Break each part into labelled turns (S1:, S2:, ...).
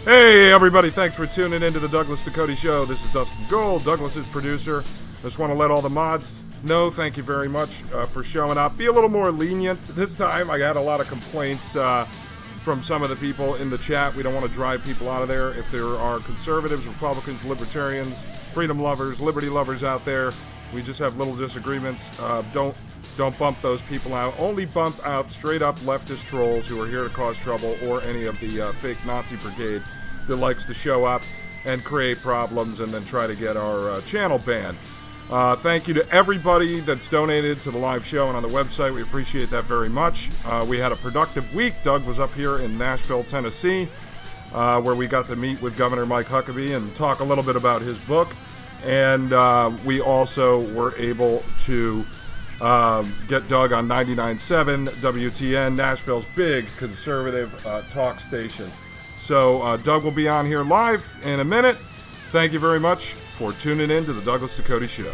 S1: Hey everybody, thanks for tuning into the Douglas Ducote Show. This is Dustin Gold, Douglas's producer. Just want to let all the mods know, thank you very much for showing up. Be a little more lenient this time. I had a lot of complaints from some of the people in the chat. We don't want to drive people out of there. If there are conservatives, Republicans, libertarians, freedom lovers, liberty lovers out there, we just have little disagreements. Don't bump those people out. Only bump out straight up leftist trolls who are here to cause trouble, or any of the fake Nazi brigade that likes to show up and create problems and then try to get our channel banned. Thank you to everybody that's donated to the live show and on the website. We appreciate that very much. We had a productive week. Doug was up here in Nashville, Tennessee, where we got to meet with Governor Mike Huckabee and talk a little bit about his book. And we also were able to get Doug on 99.7 WTN, Nashville's big conservative talk station. So Doug will be on here live in a minute. Thank you very much for tuning in to the Douglas Ducote Show.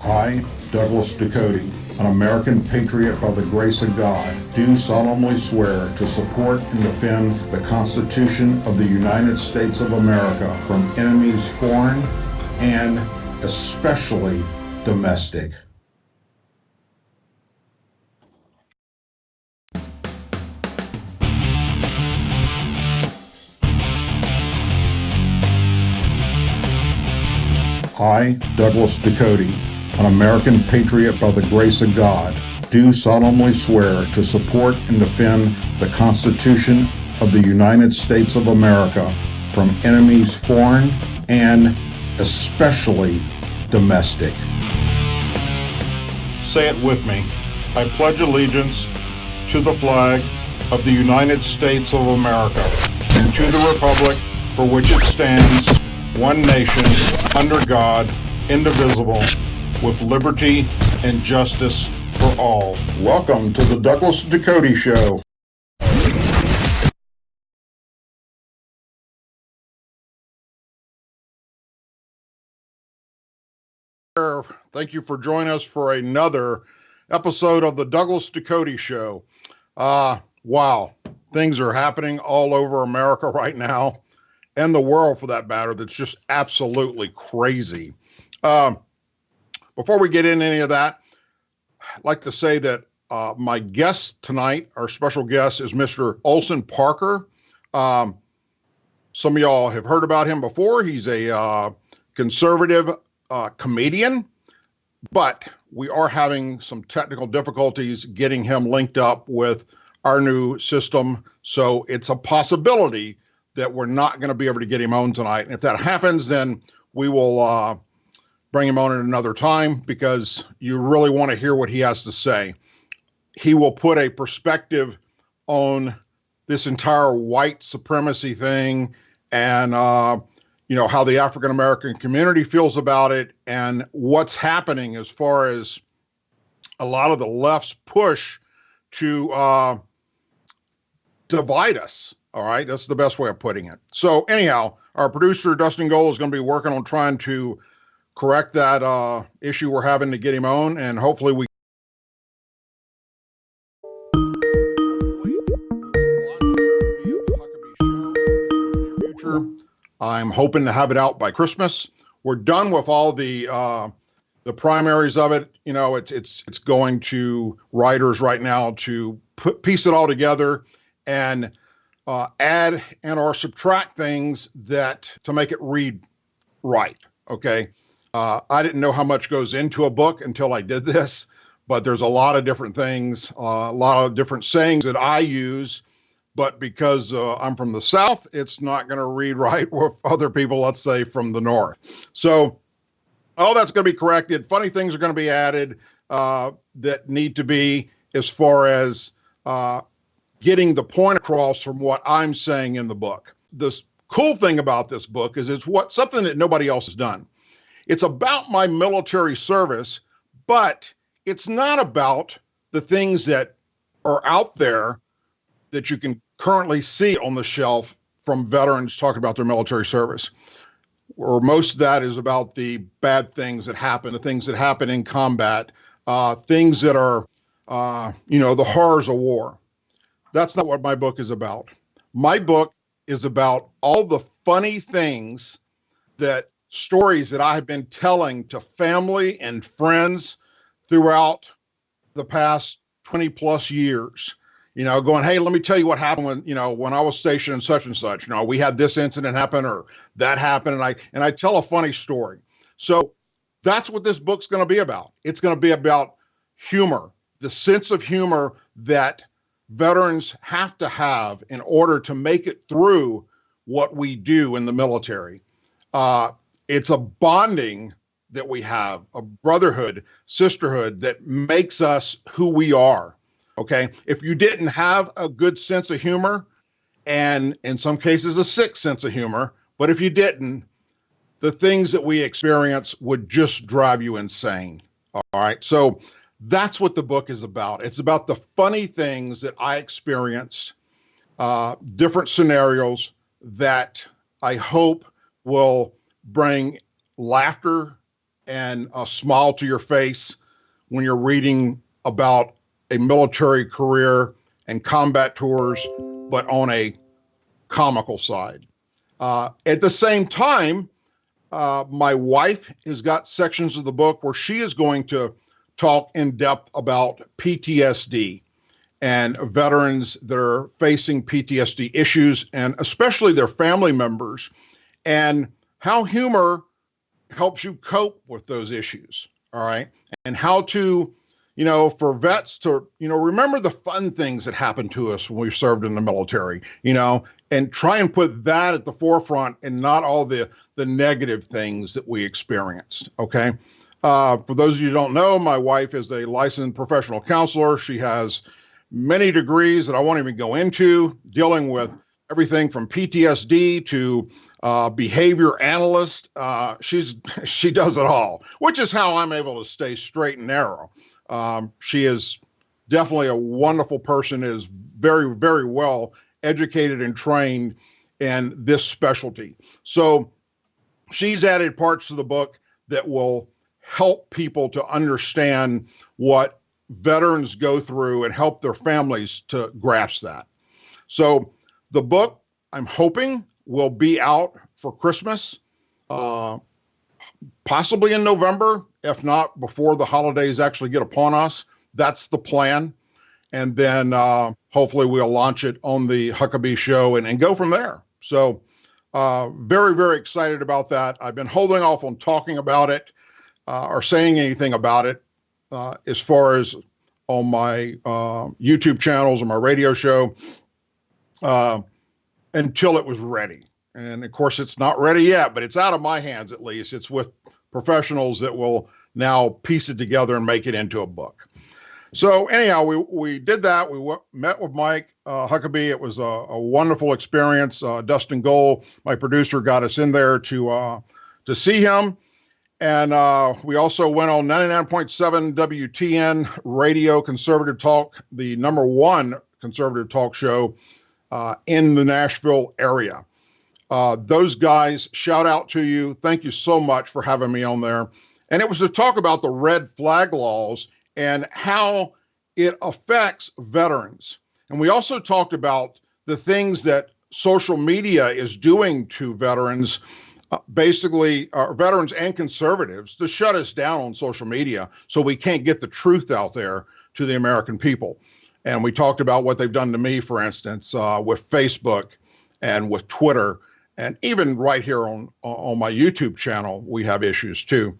S2: I, Douglas Ducote, an American patriot by the grace of God, do solemnly swear to support and defend the Constitution of the United States of America from enemies foreign and especially domestic. I, Douglas Ducote, an American patriot by the grace of God, do solemnly swear to support and defend the Constitution of the United States of America from enemies foreign and especially domestic. Say it with me. I pledge allegiance to the flag of the United States of America and to the republic for which it stands, one nation, under God, indivisible, with liberty and justice for all. Welcome to the Douglas Ducote Show. Thank you for joining us for another episode of the Douglas Ducote Show. Wow, things are happening all over America right now, and the world for that matter, that's just absolutely crazy. Before we get into any of that, I'd like to say that my guest tonight, our special guest, is Mr. Olson Parker. Some of y'all have heard about him before. He's a conservative comedian, but we are having some technical difficulties getting him linked up with our new system. So it's a possibility that we're not going to be able to get him on tonight. And if that happens, then we will bring him on at another time, because you really want to hear what he has to say. He will put a perspective on this entire white supremacy thing, and how the African American community feels about it, and what's happening as far as a lot of the left's push to divide us. All right, that's the best way of putting it. So anyhow, our producer, Dustin Gold, is going to be working on trying to correct that issue we're having to get him on, and hopefully we I'm hoping to have it out by Christmas. We're done with all the primaries of it. You know, it's going to writers right now to piece it all together and add and or subtract things that to make it read right. Okay. I didn't know how much goes into a book until I did this, but there's a lot of different things, a lot of different sayings that I use. But because I'm from the South, it's not going to read right with other people, let's say, from the North. So all that's going to be corrected. Funny things are going to be added that need to be, as far as getting the point across from what I'm saying in the book. The cool thing about this book is it's something that nobody else has done. It's about my military service, but it's not about the things that are out there that you can currently see on the shelf from veterans talking about their military service. or most of that is about the bad things that happen, the things that happen in combat, things that are, the horrors of war. That's not what my book is about. My book is about all the funny things, that stories that I have been telling to family and friends throughout the past 20 plus years. Going, hey, let me tell you what happened when I was stationed in such and such. We had this incident happen or that happened, and I tell a funny story. So that's what this book's going to be about. It's going to be about humor, the sense of humor that veterans have to have in order to make it through what we do in the military. It's a bonding that we have, a brotherhood, sisterhood that makes us who we are. Okay. If you didn't have a good sense of humor, and in some cases a sick sense of humor, but if you didn't, the things that we experience would just drive you insane. All right. So that's what the book is about. It's about the funny things that I experienced, different scenarios that I hope will bring laughter and a smile to your face when you're reading about a military career and combat tours, but on a comical side. At the same time, my wife has got sections of the book where she is going to talk in depth about PTSD and veterans that are facing PTSD issues, and especially their family members, and how humor helps you cope with those issues. All right. And how to, for vets to, remember the fun things that happened to us when we served in the military, and try and put that at the forefront and not all the negative things that we experienced. Okay. For those of you who don't know, my wife is a licensed professional counselor. She has many degrees that I won't even go into, dealing with everything from PTSD to behavior analyst. She does it all, which is how I'm able to stay straight and narrow. She is definitely a wonderful person, is very, very well educated and trained in this specialty. So she's added parts to the book that will help people to understand what veterans go through and help their families to grasp that. So the book, I'm hoping, will be out for Christmas, possibly in November, if not before the holidays actually get upon us. That's the plan. And then hopefully we'll launch it on the Huckabee Show and go from there. So very, very excited about that. I've been holding off on talking about it or saying anything about it as far as on my YouTube channels or my radio show until it was ready. And of course, it's not ready yet, but it's out of my hands at least. It's with professionals that will now piece it together and make it into a book. So anyhow, we did that. We met with Mike Huckabee. It was a wonderful experience. Dustin Gold, my producer, got us in there to see him. And we also went on 99.7 WTN Radio Conservative Talk, the #1 conservative talk show in the Nashville area. Those guys, shout out to you. Thank you so much for having me on there. And it was to talk about the red flag laws and how it affects veterans. And we also talked about the things that social media is doing to veterans, basically veterans and conservatives, to shut us down on social media so we can't get the truth out there to the American people. And we talked about what they've done to me, for instance, with Facebook and with Twitter, and even right here on my YouTube channel, we have issues too.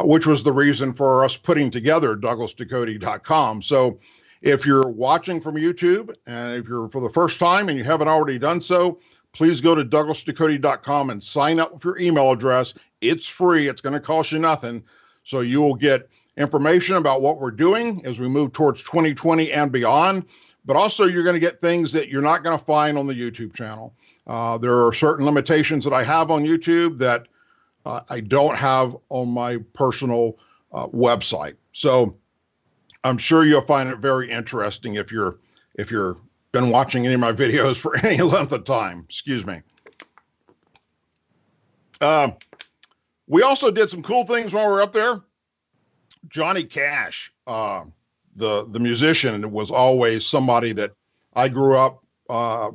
S2: Which was the reason for us putting together DouglasDucote.com. So if you're watching from YouTube, and if you're for the first time and you haven't already done so, please go to DouglasDucote.com and sign up with your email address. It's free. It's going to cost you nothing. So you will get information about what we're doing as we move towards 2020 and beyond. But also you're going to get things that you're not going to find on the YouTube channel. There are certain limitations that I have on YouTube that I don't have on my personal website. So I'm sure you'll find it very interesting if you're been watching any of my videos for any length of time. Excuse me. We also did some cool things while we were up there. Johnny Cash, the musician, was always somebody that I grew up.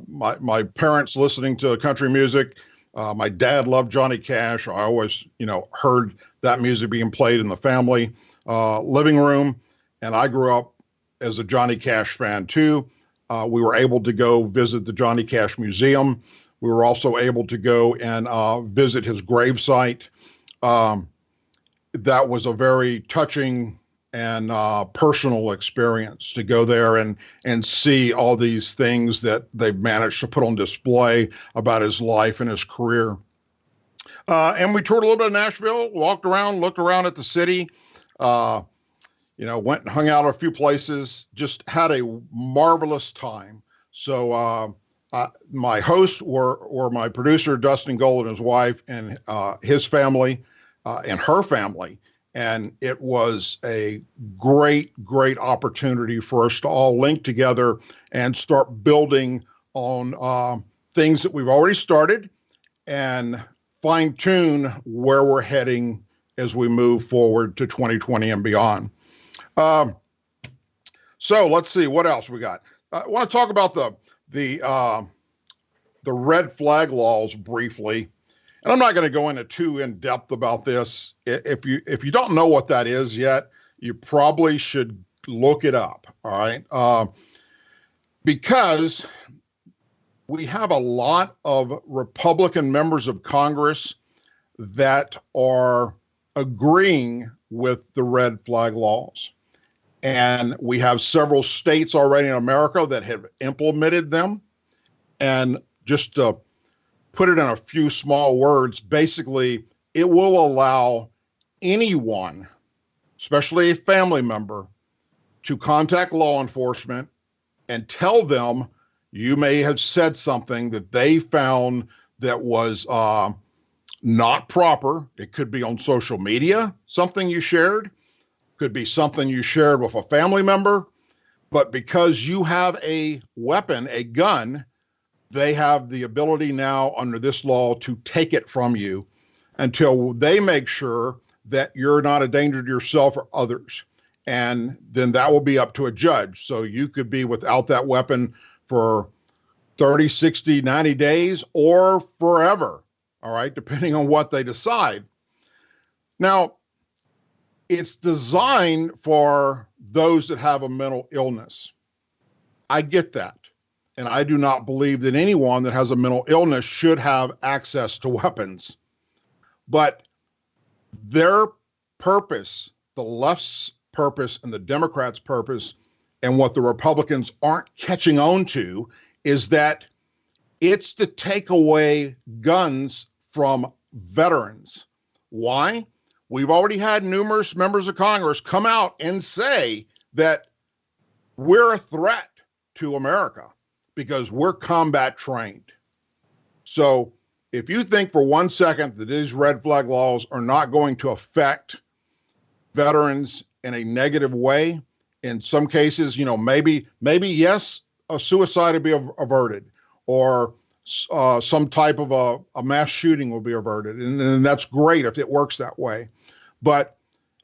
S2: My parents listening to country music. My dad loved Johnny Cash. I always, heard that music being played in the family living room, and I grew up as a Johnny Cash fan too. We were able to go visit the Johnny Cash Museum. We were also able to go and visit his gravesite. That was a very touching and personal experience to go there and see all these things that they've managed to put on display about his life and his career. And we toured a little bit of Nashville, walked around, looked around at the city, went and hung out at a few places, just had a marvelous time. So my hosts were my producer, Dustin Gold, and his wife, and his family, and her family. And it was a great, great opportunity for us to all link together and start building on things that we've already started and fine tune where we're heading as we move forward to 2020 and beyond. So let's see what else we got. I want to talk about the red flag laws briefly. And I'm not going to go into too in depth about this. If you don't know what that is yet, you probably should look it up. All right. Because we have a lot of Republican members of Congress that are agreeing with the red flag laws. And we have several states already in America that have implemented them. And just to put it in a few small words, basically, it will allow anyone, especially a family member, to contact law enforcement and tell them you may have said something that they found that was not proper. It could be on social media, something you shared, could be something you shared with a family member, but because you have a weapon, a gun, they have the ability now under this law to take it from you until they make sure that you're not a danger to yourself or others. And then that will be up to a judge. So you could be without that weapon for 30, 60, 90 days or forever. All right, depending on what they decide. Now, it's designed for those that have a mental illness. I get that. And I do not believe that anyone that has a mental illness should have access to weapons. But their purpose, the left's purpose and the Democrats' purpose, and what the Republicans aren't catching on to, is that it's to take away guns from veterans. Why? We've already had numerous members of Congress come out and say that we're a threat to America because we're combat trained. So if you think for 1 second that these red flag laws are not going to affect veterans in a negative way, in some cases, maybe yes, a suicide would be averted, or some type of a mass shooting will be averted. And that's great if it works that way. But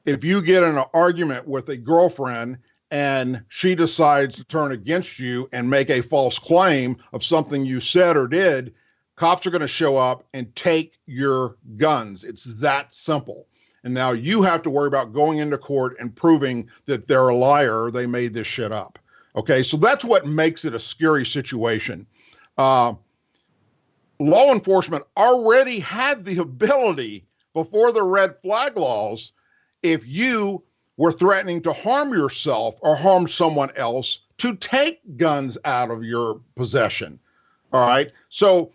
S2: if you get in an argument with a girlfriend and she decides to turn against you and make a false claim of something you said or did, cops are going to show up and take your guns. It's that simple. And now you have to worry about going into court and proving that they're a liar or they made this shit up. Okay, so that's what makes it a scary situation. Law enforcement already had the ability before the red flag laws, if you were threatening to harm yourself or harm someone else, to take guns out of your possession. All right. So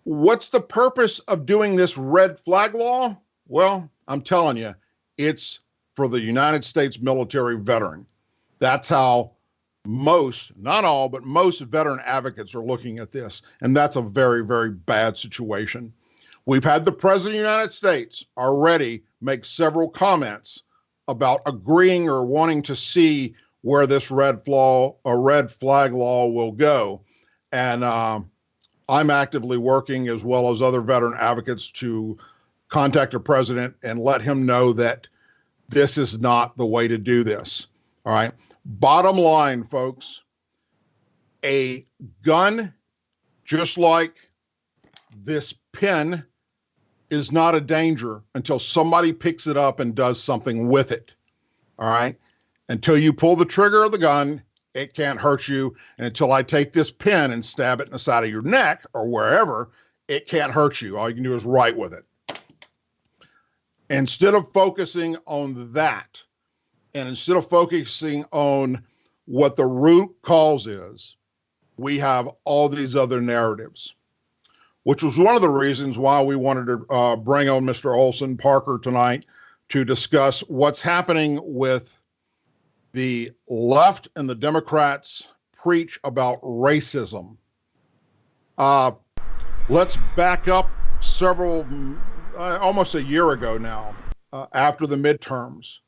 S2: what's the purpose of doing this red flag law? Well, I'm telling you, it's for the United States military veteran. That's how most, not all, but most veteran advocates are looking at this. And that's a very, very bad situation. We've had the President of the United States already make several comments about agreeing or wanting to see where this red flag law will go. And I'm actively working, as well as other veteran advocates, to contact the president and let him know that this is not the way to do this. All right. Bottom line, folks, a gun, just like this pen, is not a danger until somebody picks it up and does something with it. All right. Until you pull the trigger of the gun, it can't hurt you. And until I take this pen and stab it in the side of your neck or wherever, it can't hurt you. All you can do is write with it. Instead of focusing on that, and instead of focusing on what the root cause is, we have all these other narratives, which was one of the reasons why we wanted to bring on Mr. Olson Parker tonight to discuss what's happening with the left and the Democrats preach about racism. Let's back up almost a year ago now, after the midterms,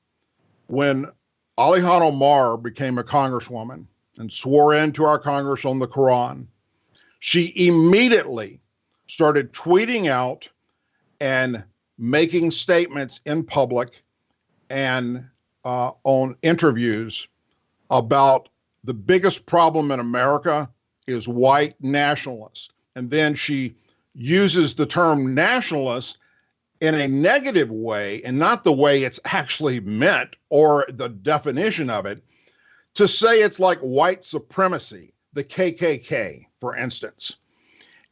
S2: when Alihan Omar became a congresswoman and swore into our Congress on the Quran. She immediately started tweeting out and making statements in public and on interviews about the biggest problem in America is white nationalists. And then she uses the term nationalist in a negative way, and not the way it's actually meant or the definition of it, to say it's like white supremacy, the KKK, for instance.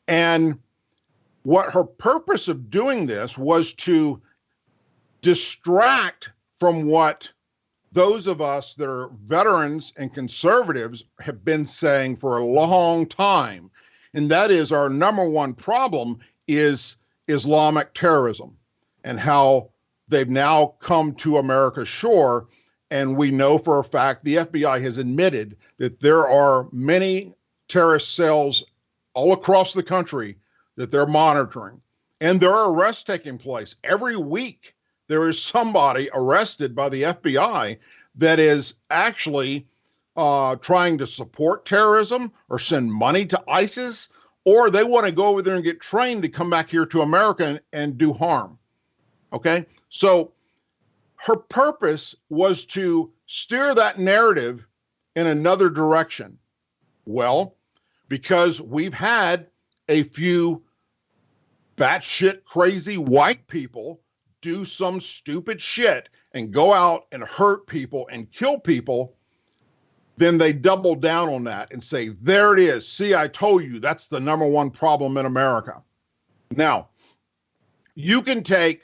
S2: And what her purpose of doing this was to distract from what those of us that are veterans and conservatives have been saying for a long time. And that is, our number one problem is Islamic terrorism and how they've now come to America's shore. And we know for a fact, the FBI has admitted that there are many terrorist cells all across the country that they're monitoring. And there are arrests taking place. Every week, there is somebody arrested by the FBI that is actually trying to support terrorism or send money to ISIS, or they want to go over there and get trained to come back here to America and do harm. Okay? So her purpose was to steer that narrative in another direction. Well, because we've had a few batshit crazy white people do some stupid shit and go out and hurt people and kill people, then they double down on that and say, there it is. See, I told you that's the number one problem in America. Now, you can take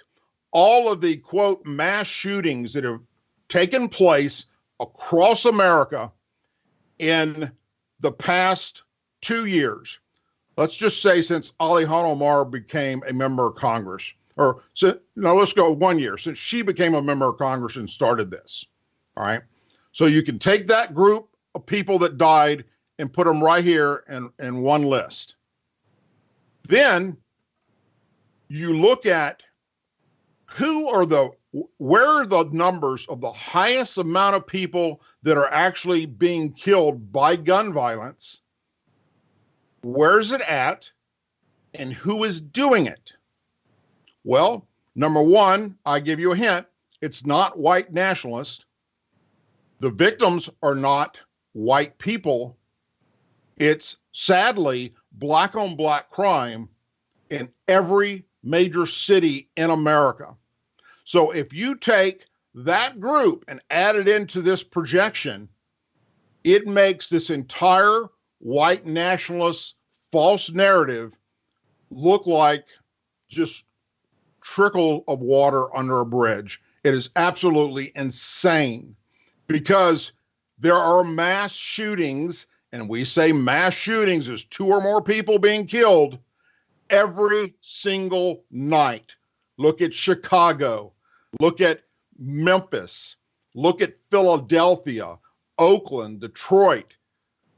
S2: all of the, quote, mass shootings that have taken place across America in the past 2 years. Let's just say since Alihan Omar became a member of Congress, or no, let's go 1 year, since she became a member of Congress and started this. All right. So you can take that group of people that died and put them right here in one list. Then you look at where are the numbers of the highest amount of people that are actually being killed by gun violence? Where's it at? And who is doing it? Well, number one, I give you a hint. It's not white nationalists. The victims are not white people. It's sadly black on black crime in every major city in America. So if you take that group and add it into this projection, it makes this entire white nationalist false narrative look like just trickle of water under a bridge. It is absolutely insane, because there are mass shootings, and we say mass shootings is 2 or more people being killed every single night. Look at Chicago, look at Memphis, look at Philadelphia, Oakland, Detroit,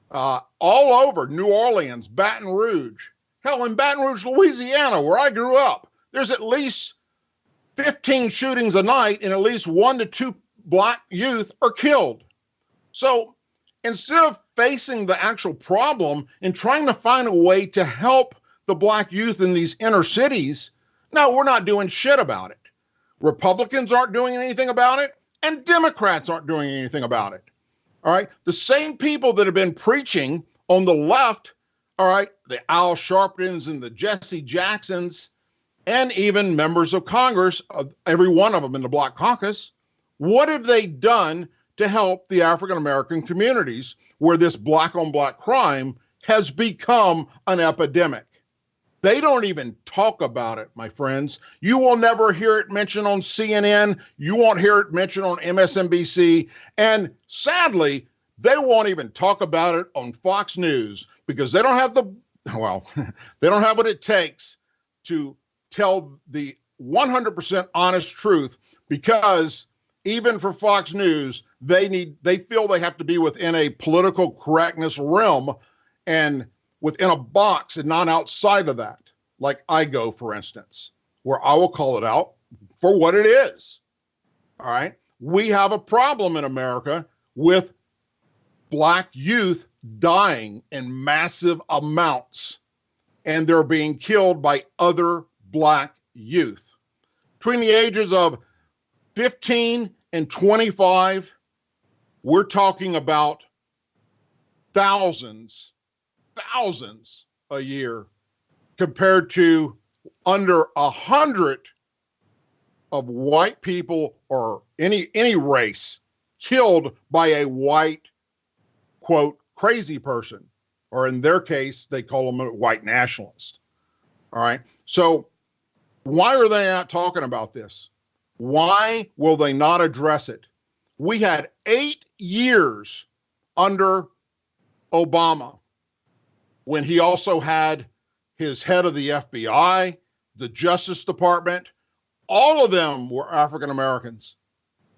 S2: all over, New Orleans, Baton Rouge. Hell, in Baton Rouge, Louisiana, where I grew up, there's at least 15 shootings a night, and at least 1 to 2 black youth are killed. So instead of facing the actual problem and trying to find a way to help the black youth in these inner cities, no, we're not doing shit about it. Republicans aren't doing anything about it, and Democrats aren't doing anything about it. All right. The same people that have been preaching on the left, all right, the Al Sharptons and the Jesse Jacksons, and even members of Congress, every one of them in the Black Caucus, what have they done to help the African American communities where this black on black crime has become an epidemic? They don't even talk about it, my friends. You will never hear it mentioned on CNN. You won't hear it mentioned on MSNBC. And sadly, they won't even talk about it on Fox News because they don't have they don't have what it takes to tell the 100% honest truth, because even for Fox News, they feel they have to be within a political correctness realm and within a box and not outside of that. Like I go, for instance, where I will call it out for what it is. All right. We have a problem in America with black youth dying in massive amounts, and they're being killed by other black youth. Between the ages of 15 and 25, we're talking about thousands a year, compared to under 100 of white people or any race killed by a white, quote, crazy person, or in their case, they call them a white nationalist. All right. So why are they not talking about this? Why will they not address it? We had 8 years under Obama, when he also had his head of the FBI, the Justice Department, all of them were African Americans.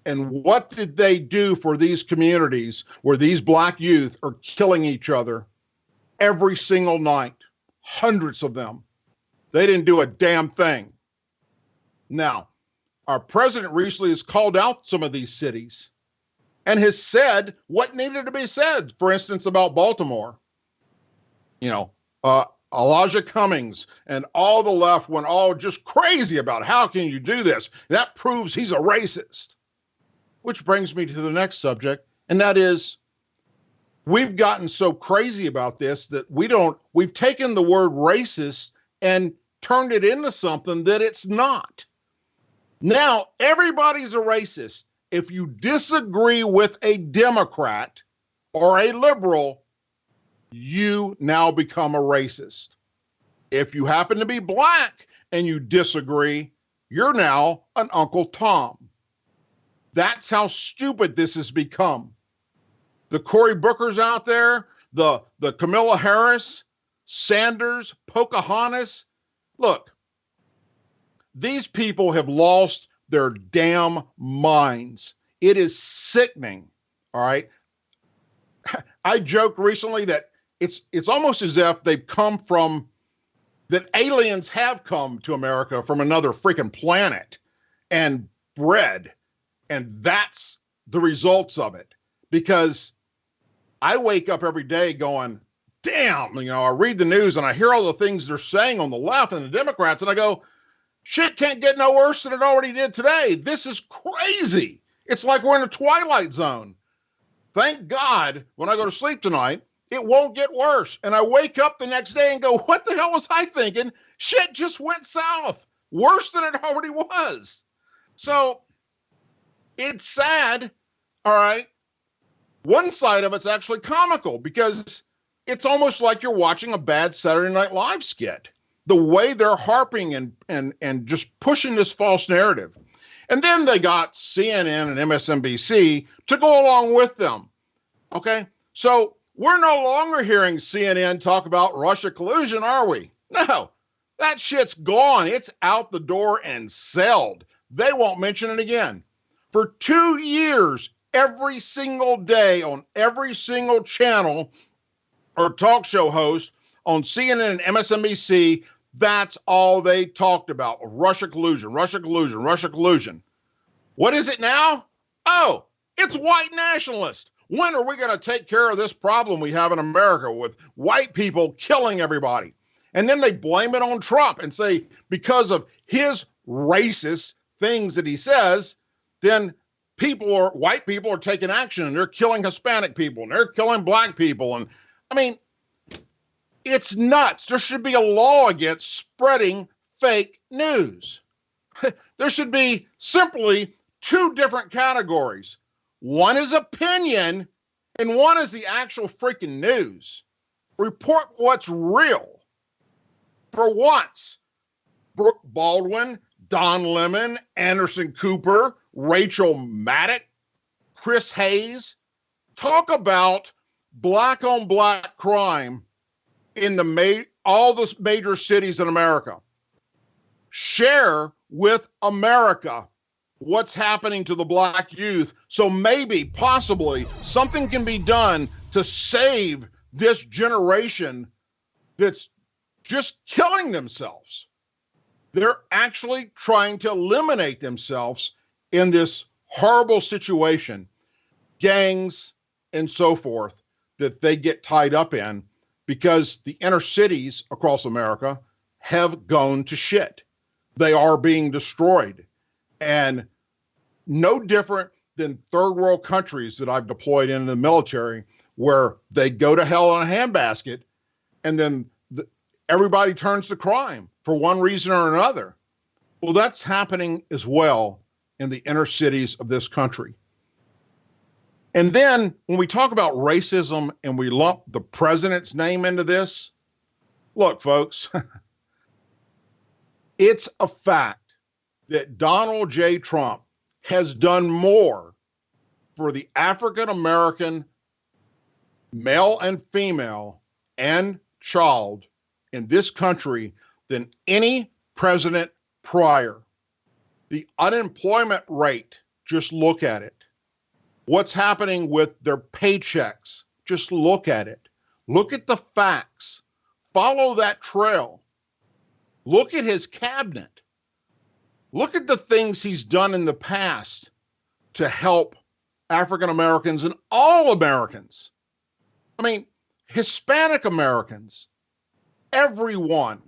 S2: And what did they do for these communities where these black youth are killing each other every single night? Hundreds of them. They didn't do a damn thing. Now, our president recently has called out some of these cities and has said what needed to be said. For instance, about Baltimore. You know, Elijah Cummings and all the left went all just crazy about how can you do this? That proves he's a racist. Which brings me to the next subject, and that is, we've gotten so crazy about this that we've taken the word racist and turned it into something that it's not. Now, everybody's a racist. If you disagree with a Democrat or a liberal, you now become a racist. If you happen to be black and you disagree, you're now an Uncle Tom. That's how stupid this has become. The Cory Bookers out there, the Kamala Harris, Sanders, Pocahontas. Look, these people have lost their damn minds. It is sickening. All right. I joked recently that it's almost as if they've come from, that aliens have come to America from another freaking planet and bred. And that's the results of it. Because I wake up every day going, damn, I read the news and I hear all the things they're saying on the left and the Democrats, and I go, shit can't get no worse than it already did today. This is crazy. It's like we're in a twilight zone. Thank God when I go to sleep tonight, it won't get worse. And I wake up the next day and go, what the hell was I thinking? Shit just went south. Worse than it already was. So it's sad. All right. One side of it's actually comical because it's almost like you're watching a bad Saturday Night Live skit. The way they're harping and just pushing this false narrative. And then they got CNN and MSNBC to go along with them. Okay. So we're no longer hearing CNN talk about Russia collusion, are we? No, that shit's gone. It's out the door and sailed. They won't mention it again. For 2 years, every single day on every single channel or talk show host on CNN and MSNBC, that's all they talked about. Russia collusion, Russia collusion, Russia collusion. What is it now? Oh, it's white nationalists. When are we going to take care of this problem we have in America with white people killing everybody? And then they blame it on Trump and say, because of his racist things that he says, then white people are taking action and they're killing Hispanic people and they're killing black people. And I mean, it's nuts. There should be a law against spreading fake news. There should be simply two different categories. One is opinion, and one is the actual freaking news. Report what's real. For once, Brooke Baldwin, Don Lemon, Anderson Cooper, Rachel Maddow, Chris Hayes, talk about black on black crime in all the major cities in America. Share with America what's happening to the black youth. So maybe, possibly, something can be done to save this generation that's just killing themselves. They're actually trying to eliminate themselves in this horrible situation, gangs and so forth, that they get tied up in because the inner cities across America have gone to shit. They are being destroyed. And no different than third world countries that I've deployed in the military, where they go to hell in a handbasket and then everybody turns to crime for one reason or another. Well, that's happening as well in the inner cities of this country. And then when we talk about racism and we lump the president's name into this, look, folks, it's a fact that Donald J. Trump has done more for the African American male and female and child in this country than any president prior. The unemployment rate, just look at it. What's happening with their paychecks, just look at it. Look at the facts. Follow that trail. Look at his cabinet. Look at the things he's done in the past to help African Americans and all Americans. I mean, Hispanic Americans, everyone.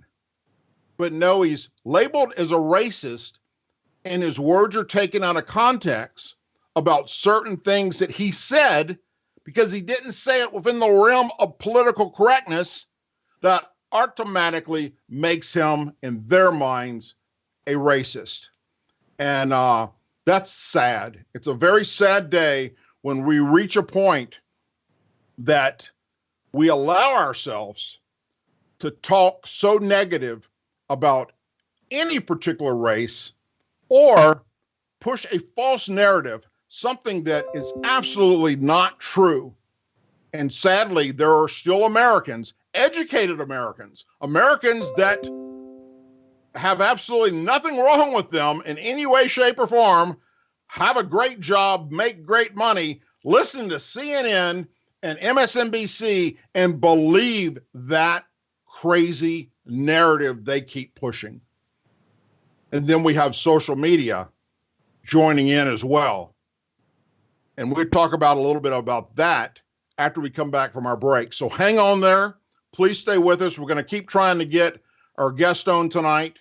S2: But no, he's labeled as a racist, and his words are taken out of context about certain things that he said because he didn't say it within the realm of political correctness. That automatically makes him, in their minds, a racist. And that's sad. It's a very sad day when we reach a point that we allow ourselves to talk so negative about any particular race or push a false narrative, something that is absolutely not true. And sadly, there are still Americans, educated Americans, Americans that have absolutely nothing wrong with them in any way, shape, or form, have a great job, make great money, listen to CNN and MSNBC and believe that crazy narrative they keep pushing. And then we have social media joining in as well. And we'll talk about a little bit about that after we come back from our break. So hang on there. Please stay with us. We're going to keep trying to get our guest on tonight,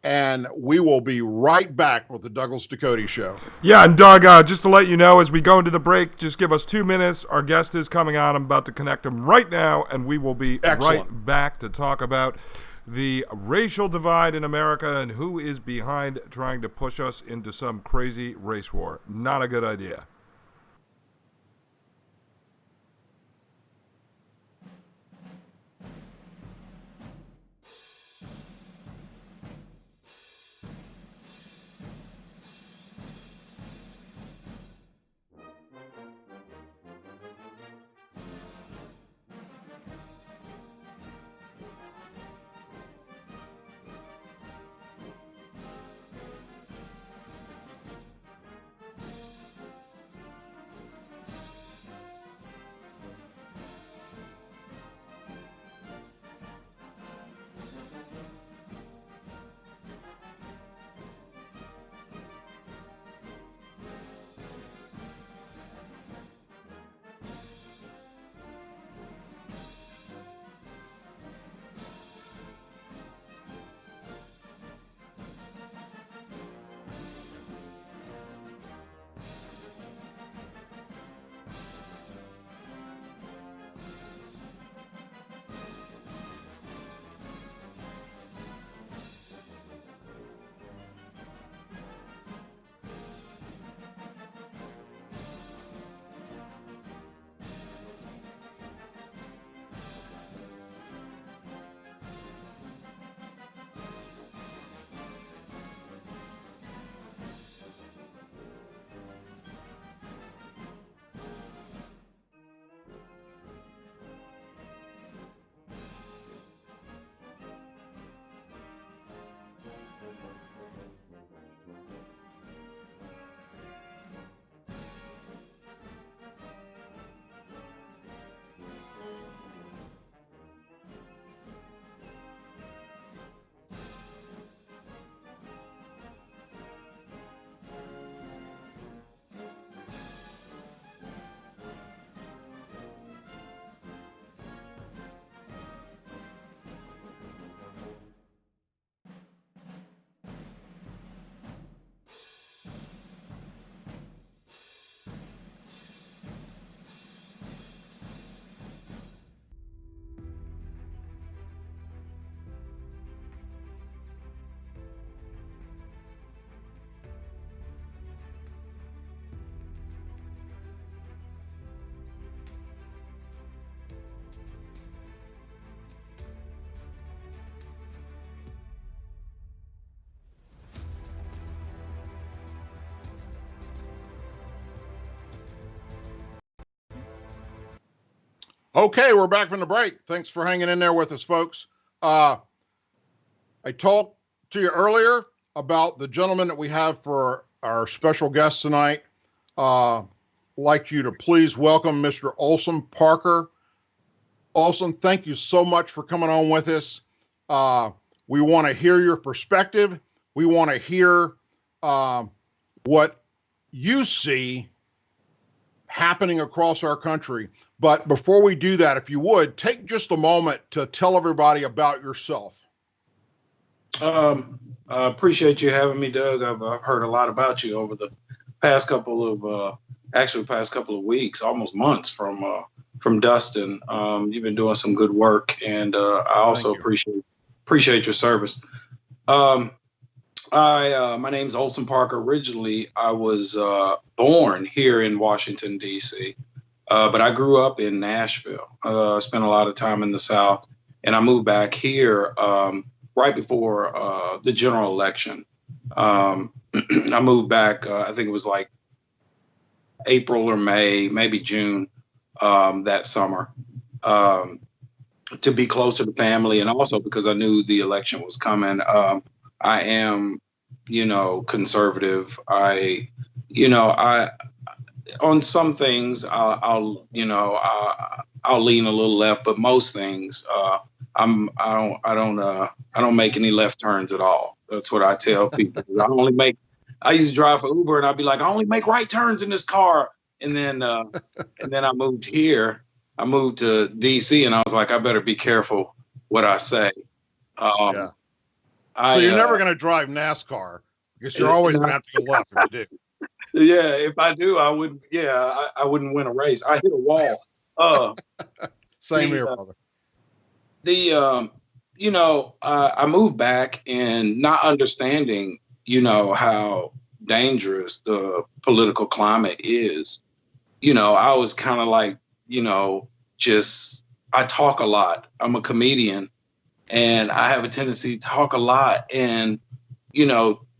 S2: and we will be right back with the Douglas Ducote Show.
S1: Yeah, and Doug, just to let you know, as we go into the break, just give us 2 minutes. Our guest is coming on. I'm about to connect him right now, and we will be right back to talk about the racial divide in America and who is behind trying to push us into some crazy race war. Not a good idea.
S2: Okay, we're back from the break. Thanks for hanging in there with us, folks. I talked to you earlier about the gentleman that we have for our special guest tonight. Like you to please welcome Mr. Olson Parker. Olson, thank you so much for coming on with us. We want to hear your perspective. We want to hear what you see happening across our country. But before we do that, if you would, take just a moment to tell everybody about yourself.
S3: I appreciate you having me, Doug. I've heard a lot about you over the past couple of weeks, almost months from Dustin. You've been doing some good work, and I also appreciate your service. My name's Olson Parker. Originally, I was born here in Washington, D.C., but I grew up in Nashville. I spent a lot of time in the South, and I moved back here right before the general election. I moved back, I think it was like April or May, maybe June that summer, to be closer to family, and also because I knew the election was coming. I am, conservative. I on some things I'll lean a little left, but most things I don't make any left turns at all. That's what I tell people. I used to drive for Uber, and I'd be like, I only make right turns in this car. And then I moved here. I moved to DC, and I was like, I better be careful what I say.
S2: So you're never going to drive NASCAR because you're always going to have to go left if you do.
S3: Yeah, if I do, I wouldn't. Yeah, I wouldn't win a race. I hit a wall.
S2: Same here, brother.
S3: I moved back and not understanding, how dangerous the political climate is. I was kind of like, I talk a lot. I'm a comedian, and I have a tendency to talk a lot, and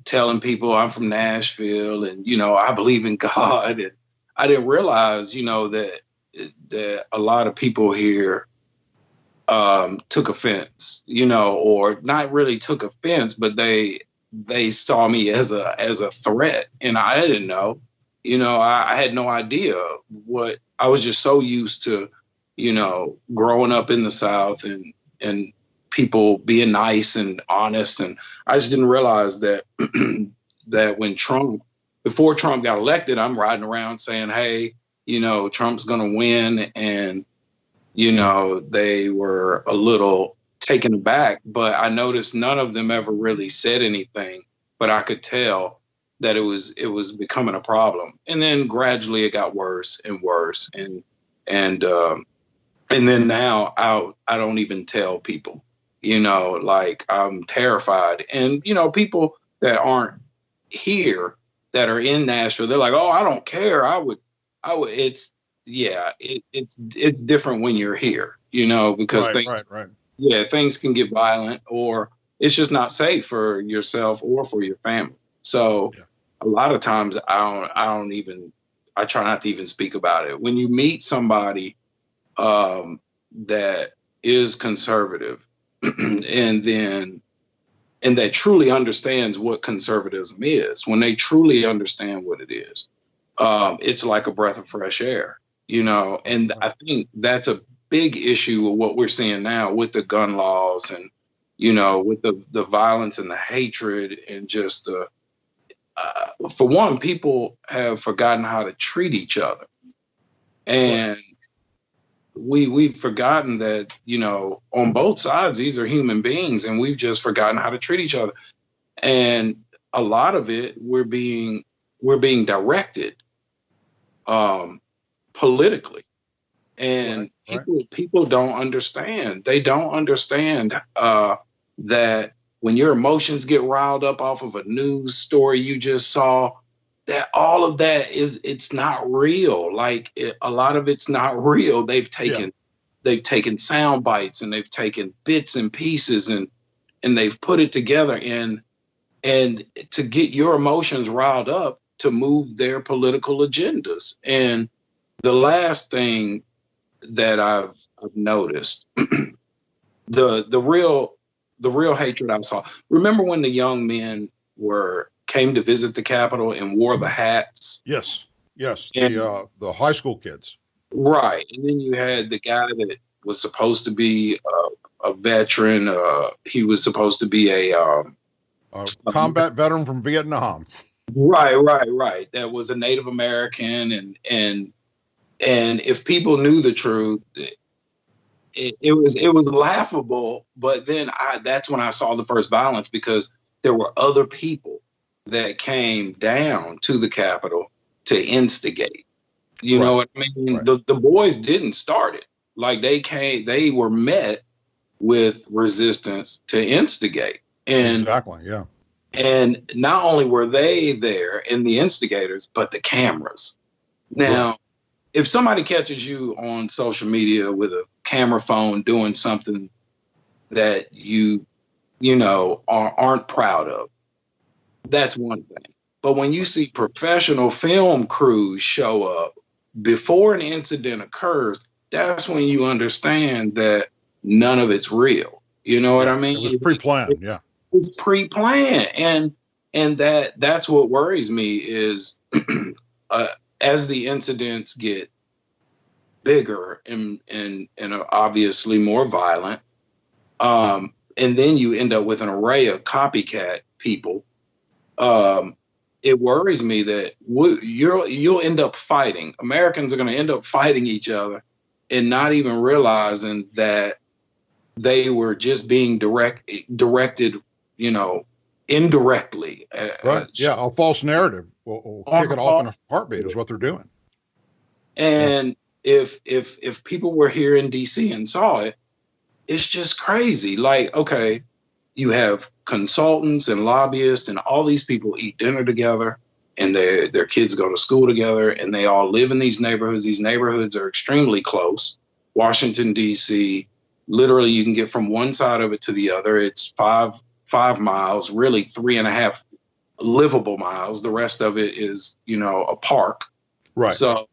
S3: telling people I'm from Nashville, and I believe in God, and I didn't realize that a lot of people here took offense, or not really took offense, but they saw me as a threat, and I didn't know. I had no idea what. I was just so used to growing up in the South and people being nice and honest, and I just didn't realize that that before Trump got elected, I'm riding around saying, hey, Trump's gonna win, and they were a little taken aback, but I noticed none of them ever really said anything, but I could tell that it was becoming a problem. And then gradually it got worse and worse, and then now I don't even tell people, like I'm terrified. And people that aren't here, that are in Nashville, they're like, oh, I don't care. I would. It's different when you're here, because things can get violent, or it's just not safe for yourself or for your family. So a lot of times I try not to even speak about it. When you meet somebody that is conservative and that truly understands what conservatism is, when they truly understand what it is, it's like a breath of fresh air, and I think that's a big issue with what we're seeing now with the gun laws, and, with the violence and the hatred, and just for one, people have forgotten how to treat each other. And we've forgotten that, on both sides, these are human beings, and we've just forgotten how to treat each other. And a lot of it, we're being directed politically. And people don't understand. They don't understand that when your emotions get riled up off of a news story you just saw, that all of that it's not real. Like a lot of it's not real. They've taken sound bites, and they've taken bits and pieces, and they've put it together and to get your emotions riled up to move their political agendas. And the last thing that I've I've noticed the real hatred I saw. Remember when the young men came to visit the Capitol and wore the hats?
S2: Yes, yes,
S3: And
S2: the high school kids.
S3: right, and then you had the guy that was supposed to be a veteran. He was supposed to be
S2: A combat veteran from Vietnam.
S3: right. That was a Native American, and if people knew the truth, it was laughable. But then that's when I saw the first violence, because there were other people that came down to the Capitol to instigate. You know what I mean?
S2: Right.
S3: The boys didn't start it. Like they were met with resistance to instigate. And
S2: exactly, yeah.
S3: and not only were they there and the instigators, but the cameras. Now, if somebody catches you on social media with a camera phone doing something that you know aren't proud of, that's one thing. But when you see professional film crews show up before an incident occurs, that's when you understand that none of it's real. You know what I mean?
S2: It was pre-planned. Yeah,
S3: it's pre-planned, and that's what worries me is as the incidents get bigger and obviously more violent, and then you end up with an array of copycat people. It worries me that you'll end up fighting. Americans are going to end up fighting each other and not even realizing that they were just being directed, indirectly.
S2: right. A false narrative will kick it off in a heartbeat is what they're doing.
S3: And if people were here in DC and saw it, it's just crazy. Like, okay, you have consultants and lobbyists and all these people eat dinner together, and their kids go to school together, and they all live in these neighborhoods. These neighborhoods are extremely close. Washington, D.C., literally you can get from one side of it to the other. It's five miles, really 3.5 livable miles. The rest of it is, a park.
S2: Right.
S3: So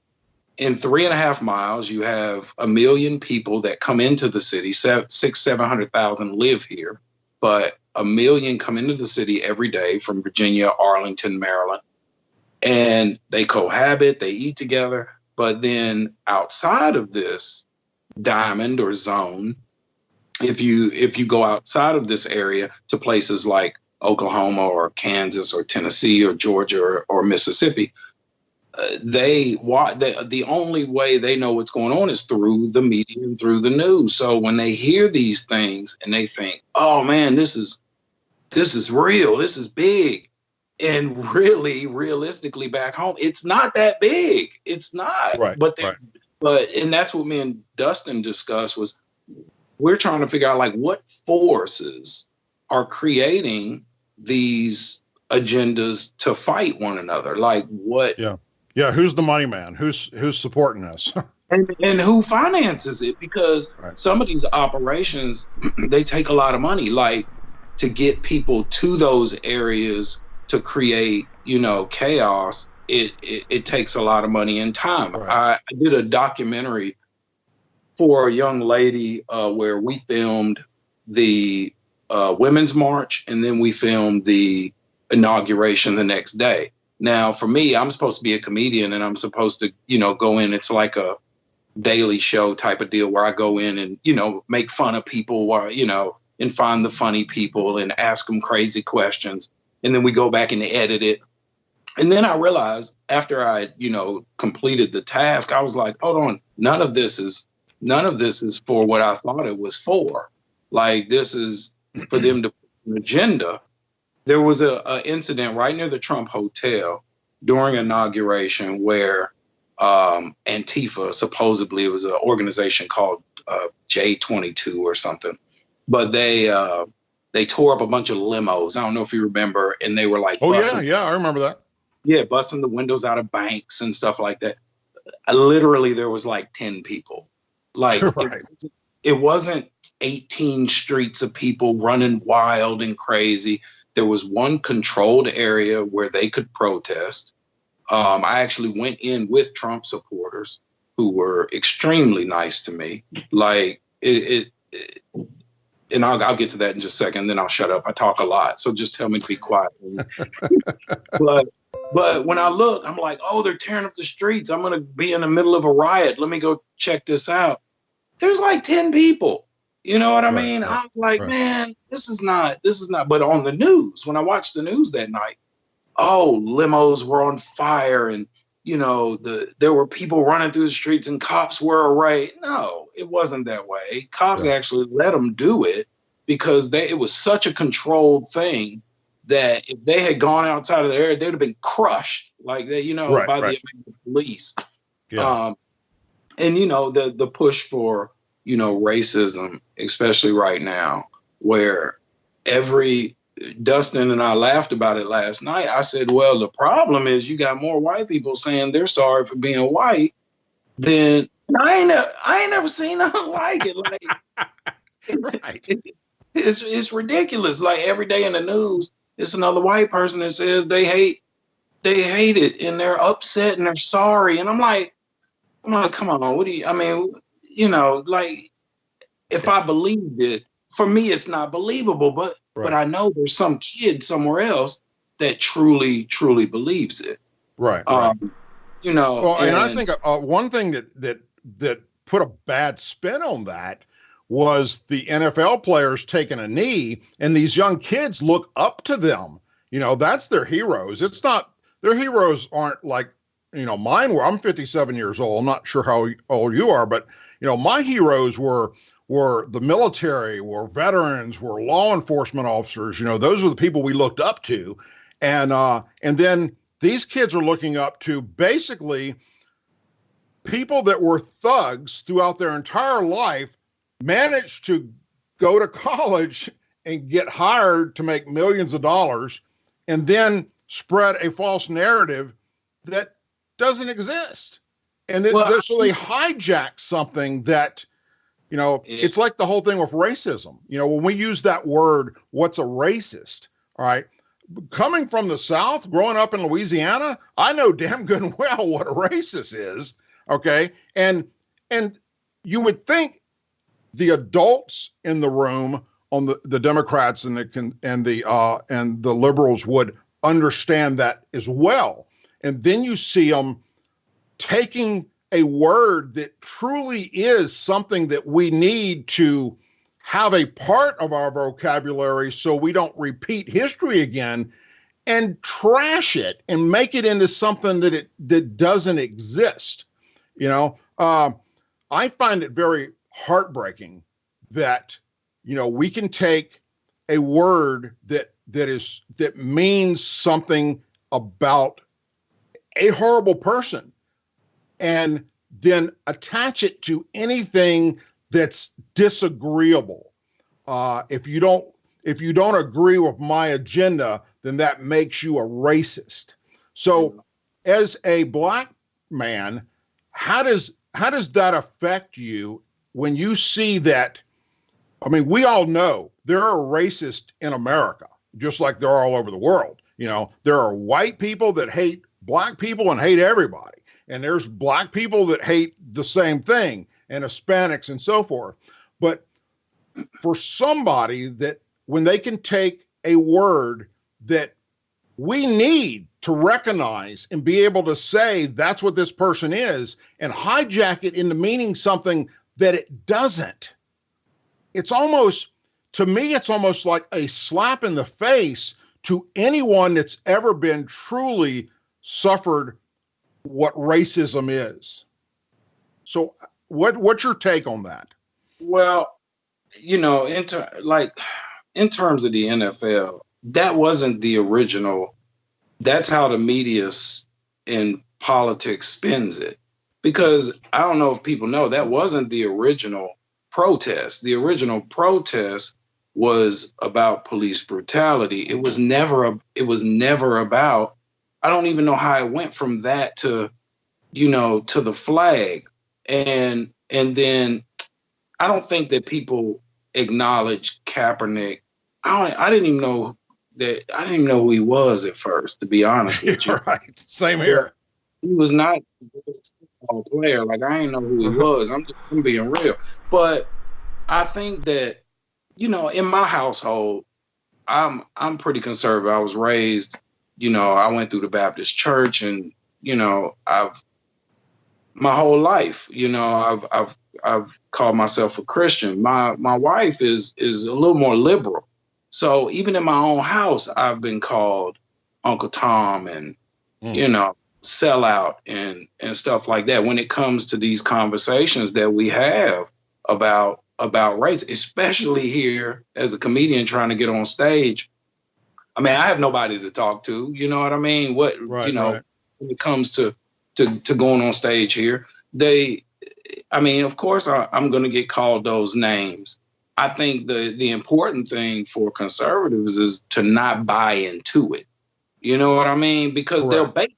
S3: in 3.5 miles, you have 1 million people that come into the city. 700,000 live here, but 1 million come into the city every day from Virginia, Arlington, Maryland, and they cohabit, they eat together. But then outside of this diamond or zone, if you go outside of this area to places like Oklahoma or Kansas or Tennessee or Georgia or Mississippi, the only way they know what's going on is through the media and through the news. So when they hear these things and they think, oh man, this is real, this is big. And really, realistically back home, it's not that big. It's not.
S2: Right.
S3: But and that's what me and Dustin discussed, was we're trying to figure out like what forces are creating these agendas to fight one another. Like what?
S2: Yeah. Who's the money man? Who's supporting us?
S3: and who finances it? Because some of these operations, they take a lot of money, like to get people to those areas to create, chaos. It takes a lot of money and time. I did a documentary for a young lady where we filmed the Women's March, and then we filmed the inauguration the next day. Now, for me, I'm supposed to be a comedian, and I'm supposed to, go in. It's like a Daily Show type of deal where I go in and, make fun of people, or, and find the funny people and ask them crazy questions. And then we go back and edit it. And then I realized after I, completed the task, I was like, hold on, none of this is for what I thought it was for. Like, this is for them to put an agenda. There was a incident right near the Trump Hotel during inauguration where Antifa, supposedly it was an organization called J22 or something, but they tore up a bunch of limos. I don't know if you remember, and they were like,
S2: I remember that.
S3: Yeah, busting the windows out of banks and stuff like that. Literally, there was like 10 people. Like, it wasn't 18 streets of people running wild and crazy. There was one controlled area where they could protest. I actually went in with Trump supporters, who were extremely nice to me. Like and I'll get to that in just a second, then I'll shut up. I talk a lot, so just tell me to be quiet. But when I look, I'm like, oh, they're tearing up the streets. I'm gonna be in the middle of a riot. Let me go check this out. There's like 10 people. You know what I mean?
S2: Right,
S3: I was like,
S2: right.
S3: man, this is not. But on the news, when I watched the news that night, oh, limos were on fire, and there were people running through the streets, and cops were arrayed. No, it wasn't that way. Cops actually let them do it because it was such a controlled thing that if they had gone outside of the area, they'd have been crushed, like that, by the police.
S2: Yeah.
S3: And the push for racism, especially right now, where Dustin and I laughed about it last night. I said, well, the problem is you got more white people saying they're sorry for being white than I ain't never seen nothing like it. Like it's ridiculous. Like every day in the news, it's another white person that says they hate it and they're upset and they're sorry. And I'm like, come on, what do you? I mean, like if I believed it, for me, it's not believable. But I know there's some kid somewhere else that truly believes it.
S2: Right.
S3: Well,
S2: and I think one thing that put a bad spin on that was the NFL players taking a knee, and these young kids look up to them. That's their heroes. It's not their heroes aren't like mine were. I'm 57 years old. I'm not sure how old you are, but my heroes were the military, were veterans, were law enforcement officers. Those are the people we looked up to. And then these kids are looking up to basically people that were thugs throughout their entire life, managed to go to college and get hired to make millions of dollars, and then spread a false narrative that doesn't exist. And so they hijack something that, it's like the whole thing with racism. When we use that word, what's a racist? All right. Coming from the South, growing up in Louisiana, I know damn good and well what a racist is. Okay. And you would think the adults in the room on the Democrats and the liberals would understand that as well. And then you see them taking a word that truly is something that we need to have a part of our vocabulary so we don't repeat history again, and trash it and make it into something that doesn't exist. I find it very heartbreaking that we can take a word that means something about a horrible person and then attach it to anything that's disagreeable. If you don't agree with my agenda, then that makes you a racist. So as a black man, how does that affect you when you see that? I mean, we all know there are racists in America, just like there are all over the world. There are white people that hate black people and hate everybody. And there's black people that hate the same thing, and Hispanics and so forth. But for somebody that when they can take a word that we need to recognize and be able to say that's what this person is and hijack it into meaning something that it doesn't, it's almost, to me, it's almost like a slap in the face to anyone that's ever been truly suffered what racism is. So what's your take on that?
S3: Well, in terms of the NFL, that wasn't the original. That's how the media in politics spins it. Because I don't know if people know, that wasn't the original protest. The original protest was about police brutality. It was never about, I don't even know how it went from that to, to the flag. And then I don't think that people acknowledge Kaepernick. I didn't even know who he was at first, to be honest with you.
S2: Right. Same here.
S3: he was not a player. Like, I ain't know who he was. I'm being real. But I think that, in my household, I'm pretty conservative. I was raised, I went through the Baptist church, and I've my whole life, I've called myself a Christian. My wife is a little more liberal. So even in my own house, I've been called Uncle Tom and sellout and stuff like that when it comes to these conversations that we have about race, especially here as a comedian trying to get on stage. I mean, I have nobody to talk to, you know what I mean?
S2: Right.
S3: When it comes to going on stage here, of course I'm going to get called those names. I think the important thing for conservatives is to not buy into it. You know what I mean? Because they'll bait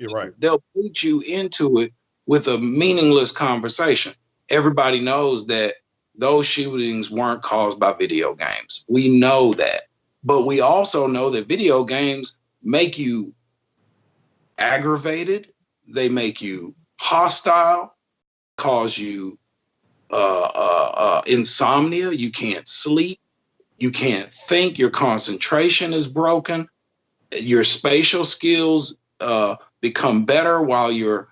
S3: you into it with a meaningless conversation. Everybody knows that those shootings weren't caused by video games. We know that. But we also know that video games make you aggravated, they make you hostile, cause you insomnia, you can't sleep, you can't think, your concentration is broken, your spatial skills become better while your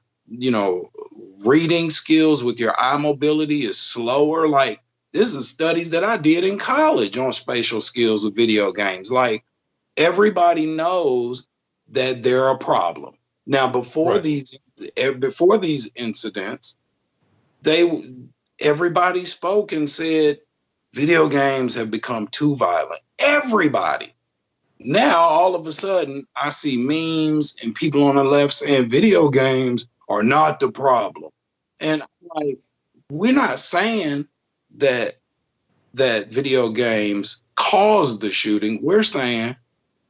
S3: reading skills with your eye mobility is slower. Like, this is studies that I did in college on spatial skills with video games. Like, everybody knows that they're a problem. Now, before these incidents, everybody spoke and said video games have become too violent. Everybody. Now, all of a sudden, I see memes and people on the left saying video games are not the problem. And I'm like, we're not saying that video games caused the shooting. We're saying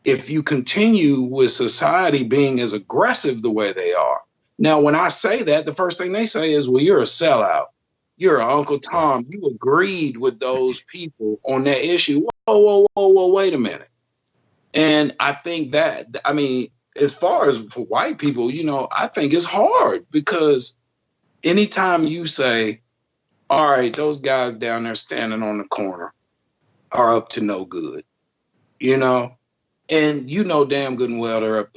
S3: if you continue with society being as aggressive the way they are. Now, when I say that, the first thing they say is, well, you're a sellout. You're an Uncle Tom. You agreed with those people on that issue. Whoa, wait a minute. And I think that, as far as for white people, I think it's hard because anytime you say, all right, those guys down there standing on the corner are up to no good, and damn good and well they're up,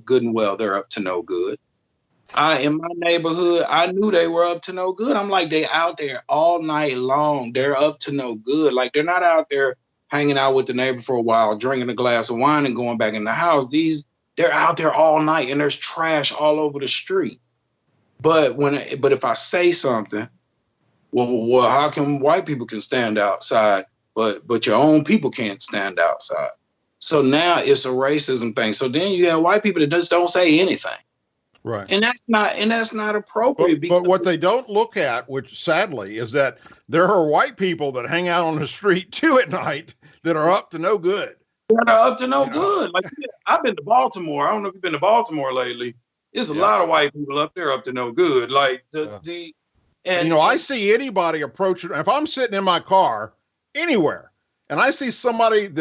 S3: good and well they're up to no good. In my neighborhood, I knew they were up to no good. I'm like, they out there all night long. They're up to no good. Like, they're not out there hanging out with the neighbor for a while, drinking a glass of wine and going back in the house. They're out there all night and there's trash all over the street. But if I say something, well, how come white people can stand outside, but your own people can't stand outside? So now it's a racism thing. So then you have white people that just don't say anything.
S2: Right.
S3: And that's not appropriate.
S2: But what they don't look at, which sadly, is that there are white people that hang out on the street too at night that are up to no good.
S3: They're up to no good. Like, I've been to Baltimore. I don't know if you've been to Baltimore lately. There's a lot of white people up there up to no good. Like
S2: I see anybody approaching. If I'm sitting in my car anywhere and I see somebody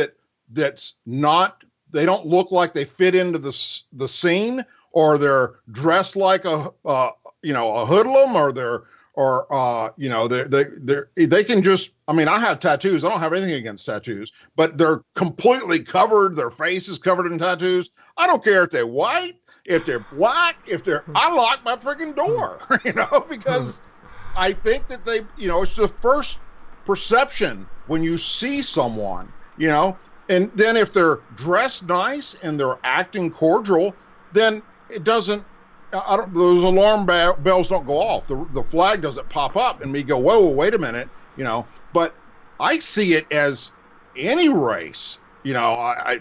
S2: that's not, they don't look like they fit into the scene, or they're dressed like a hoodlum, they can just, I have tattoos. I don't have anything against tattoos, but they're completely covered. Their face is covered in tattoos. I don't care if they're white, if they're black, I lock my freaking door, because I think that it's the first perception when you see someone, and then if they're dressed nice and they're acting cordial, then it doesn't, those alarm bells don't go off. The flag doesn't pop up and me go, whoa, wait a minute, but I see it as any race, I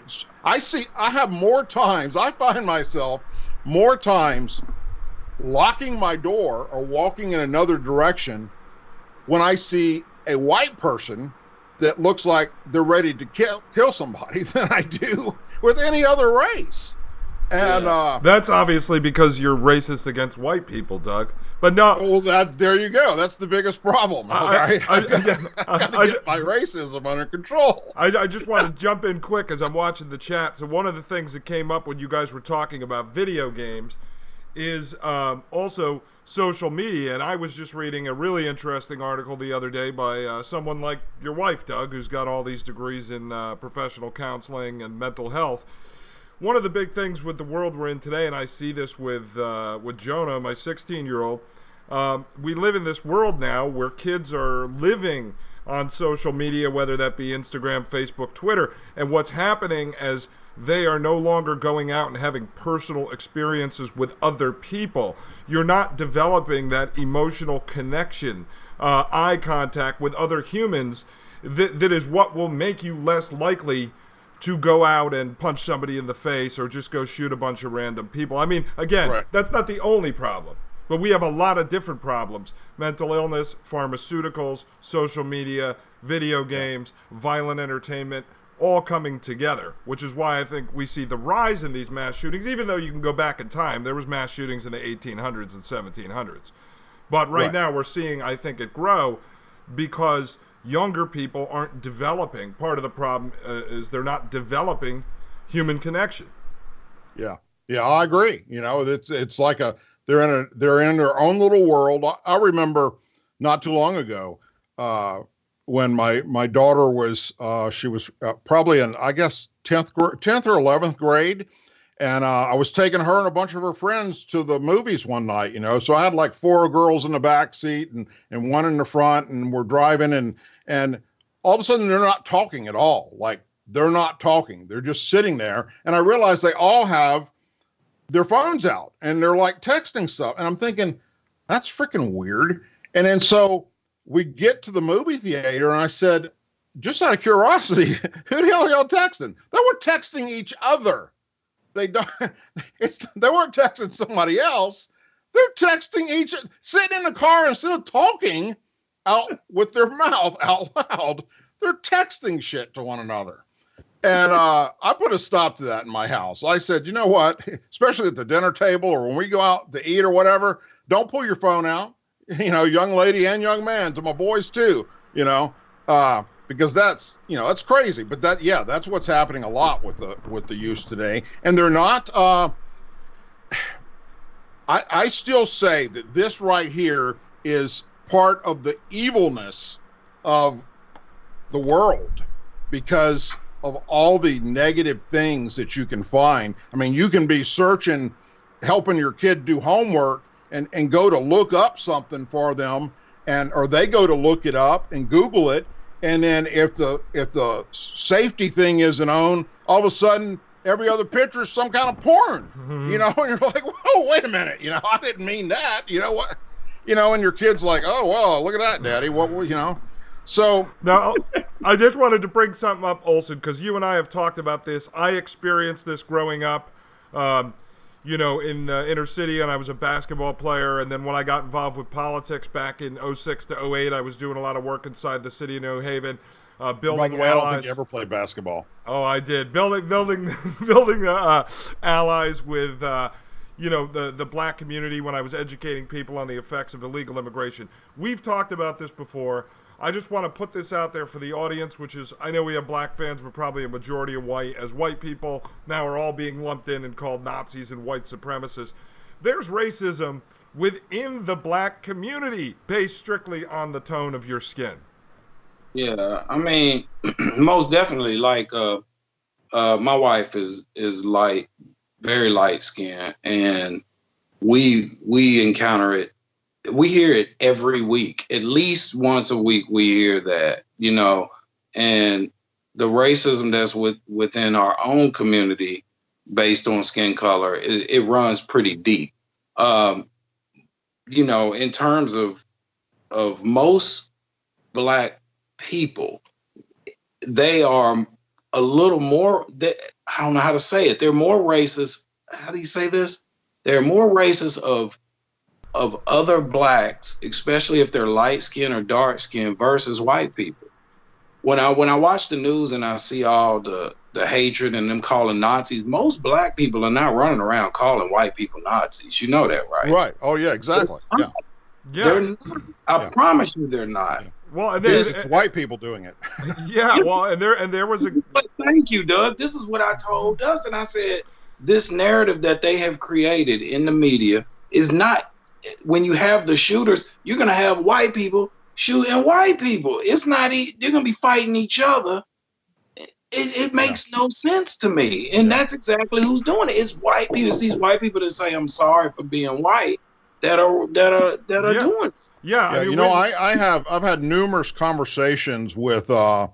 S2: find myself more times locking my door or walking in another direction when I see a white person that looks like they're ready to kill somebody than I do with any other race. And
S1: that's obviously because you're racist against white people, Doug. But no.
S2: Well, there you go. That's the biggest problem. Okay? I've got to get my racism under control.
S1: I just want to jump in quick as I'm watching the chat. So one of the things that came up when you guys were talking about video games is also social media. And I was just reading a really interesting article the other day by someone like your wife, Doug, who's got all these degrees in professional counseling and mental health. One of the big things with the world we're in today, and I see this with Jonah, my 16-year-old, we live in this world now where kids are living on social media, whether that be Instagram, Facebook, Twitter, and what's happening as they are no longer going out and having personal experiences with other people. You're not developing that emotional connection, eye contact with other humans that is what will make you less likely to go out and punch somebody in the face or just go shoot a bunch of random people. I mean, again,
S2: Right.
S1: that's not the only problem, but we have a lot of different problems. Mental illness, pharmaceuticals, social media, video games, violent entertainment, all coming together, which is why I think we see the rise in these mass shootings, even though you can go back in time. There was mass shootings in the 1800s and 1700s. But right now we're seeing, I think, it grow because younger people aren't developing. Part of the problem is they're not developing human connection.
S2: Yeah. Yeah, I agree. You know, it's like they're in their own little world. I remember not too long ago, when my daughter was she was probably in, I guess, 10th or 11th grade, and I was taking her and a bunch of her friends to the movies one night, you know. So I had like 4 girls in the back seat and one in the front, and we're driving, and all of a sudden they're not talking at all. Like, they're not talking. They're just sitting there. And I realized they all have their phones out and they're like texting stuff. And I'm thinking, that's freaking weird. And then so we get to the movie theater, and I said, just out of curiosity, who the hell are y'all texting? They were texting each other. They weren't texting somebody else. They're texting sitting in the car, instead of talking out with their mouth out loud, they're texting shit to one another. And I put a stop to that in my house. I said, you know what, especially at the dinner table or when we go out to eat or whatever, don't pull your phone out, you know, young lady and young man, to my boys too, you know, because that's, you know, that's crazy. But that's what's happening a lot with the youth today. And they're not, I still say that this right here is part of the evilness of the world, because of all the negative things that you can find. I mean, you can be searching, helping your kid do homework, and go to look up something for them, or they go to look it up and Google it. And then if the safety thing isn't on, all of a sudden every other picture is some kind of porn, you know, and you're like, whoa, wait a minute. You know, I didn't mean that, you know what, you know, and your kid's like, oh, wow, look at that, Daddy. What, you know? So
S1: now, I just wanted to bring something up, Olson, because you and I have talked about this. I experienced this growing up, you know, in inner city, and I was a basketball player. And then when I got involved with politics back in 06 to 08, I was doing a lot of work inside the city of New Haven, building
S2: by the way,
S1: allies.
S2: I don't think you ever played basketball.
S1: Oh, I did. Building allies with, you know, the black community when I was educating people on the effects of illegal immigration. We've talked about this before. I just want to put this out there for the audience, which is, I know we have black fans, but probably a majority of white, as white people now are all being lumped in and called Nazis and white supremacists. There's racism within the black community based strictly on the tone of your skin.
S3: Yeah, I mean, most definitely. Like, my wife is light, very light skinned, and we encounter it. We hear it every week. At least once a week we hear that, you know, and the racism that's within our own community based on skin color, it runs pretty deep. You know, in terms of most black people, they are a little more, I don't know how to say it. They're more racist. How do you say this? They're more racist of other blacks, especially if they're light skinned or dark skinned, versus white people. When I watch the news and I see all the hatred and them calling Nazis, most black people are not running around calling white people Nazis. You know that, right?
S2: Right. Oh yeah, exactly. Yeah.
S3: They're not. I promise you, they're not.
S1: Well, and
S2: This is white people doing it.
S1: Yeah. Well, and there was a.
S3: But thank you, Doug. This is what I told Dustin. I said, this narrative that they have created in the media is not, when you have the shooters, you're going to have white people shooting white people. It's not, they're going to be fighting each other. It makes no sense to me. And that's exactly who's doing it. It's white people. It's these white people that say, I'm sorry for being white, that are doing it.
S1: Yeah. I mean,
S2: I've had numerous conversations with, I'm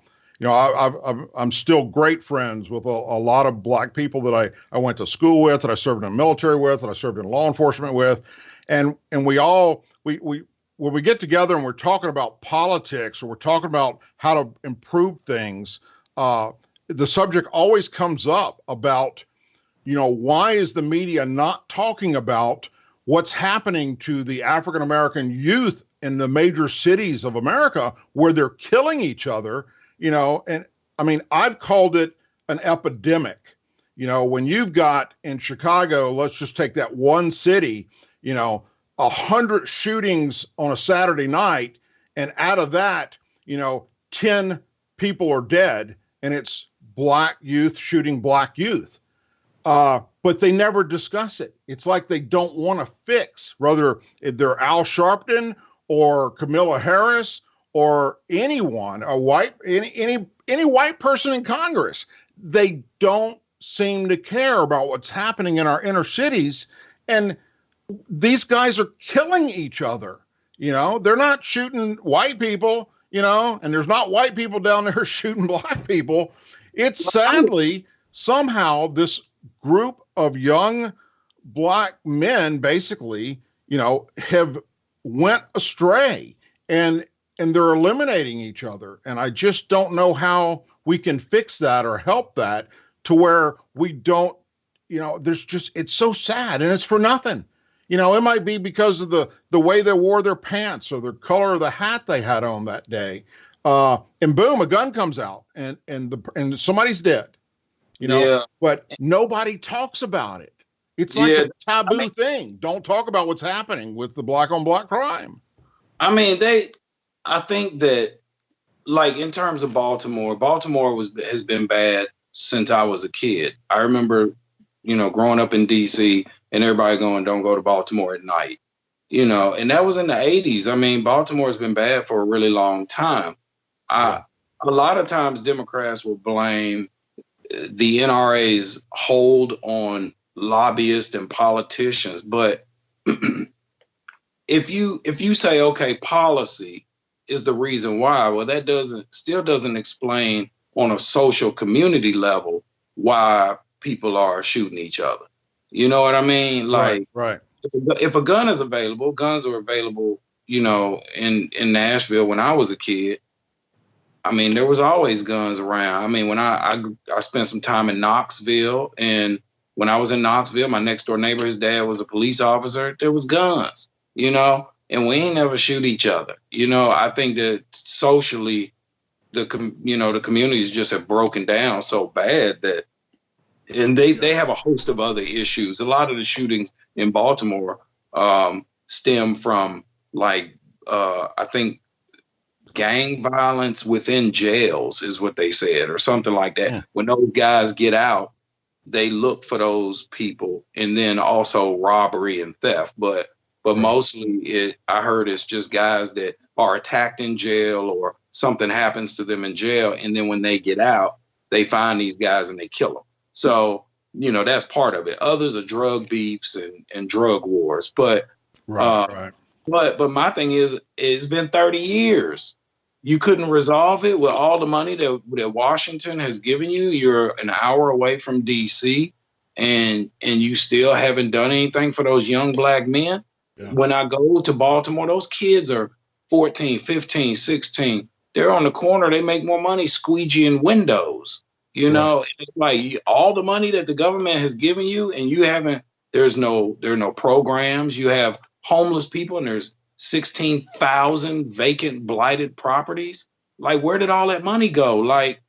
S2: still great friends with a lot of black people that I went to school with, that I served in the military with, that I served in law enforcement with. And we all, when we get together and we're talking about politics or we're talking about how to improve things, the subject always comes up about, why is the media not talking about what's happening to the African American youth in the major cities of America where they're killing each other, and I mean, I've called it an epidemic. When you've got in Chicago, let's just take that one city, 100 shootings on a Saturday night, and out of that, 10 people are dead, and it's black youth shooting black youth. But they never discuss it. It's like they don't want to fix, whether they're Al Sharpton or Kamala Harris or anyone, any white person in Congress. They don't seem to care about what's happening in our inner cities. And these guys are killing each other. They're not shooting white people, and there's not white people down there shooting black people. It's sadly somehow this group of young black men basically, have went astray and they're eliminating each other. And I just don't know how we can fix that or help that to where we don't, it's so sad and it's for nothing. It might be because of the way they wore their pants or the color of the hat they had on that day. And boom, a gun comes out and somebody's dead, but nobody talks about it. It's like a taboo thing. Don't talk about what's happening with the black on black crime.
S3: I mean, I think that, like, in terms of Baltimore has been bad since I was a kid. I remember, growing up in DC and everybody going, don't go to Baltimore at night, and that was in the 80s. I mean, Baltimore has been bad for a really long time. A lot of times Democrats will blame the NRA's hold on lobbyists and politicians. But if you say, okay, policy is the reason why, well, that still doesn't explain on a social community level why people are shooting each other. You know what I mean? Like,
S2: right.
S3: If a gun is available, guns are available, in Nashville when I was a kid. I mean, there was always guns around. I mean, when I spent some time in Knoxville, and when I was in Knoxville, my next door neighbor, his dad was a police officer. There was guns, and we ain't never shoot each other. I think that socially, the communities just have broken down so bad that, and they have a host of other issues. A lot of the shootings in Baltimore stem from, like, I think, gang violence within jails is what they said, or something like that. Yeah. When those guys get out, they look for those people, and then also robbery and theft. But mostly I heard it's just guys that are attacked in jail or something happens to them in jail. And then when they get out, they find these guys and they kill them. So, that's part of it. Others are drug beefs and drug wars. But,
S2: right.
S3: But my thing is, it's been 30 years. You couldn't resolve it with all the money that Washington has given you. You're an hour away from DC, and you still haven't done anything for those young black men. Yeah. When I go to Baltimore, those kids are 14, 15, 16. They're on the corner. They make more money squeegeeing windows. It's like all the money that the government has given you, and you haven't. There are no programs. You have homeless people, and there's 16,000 vacant, blighted properties. Like, where did all that money go? Like,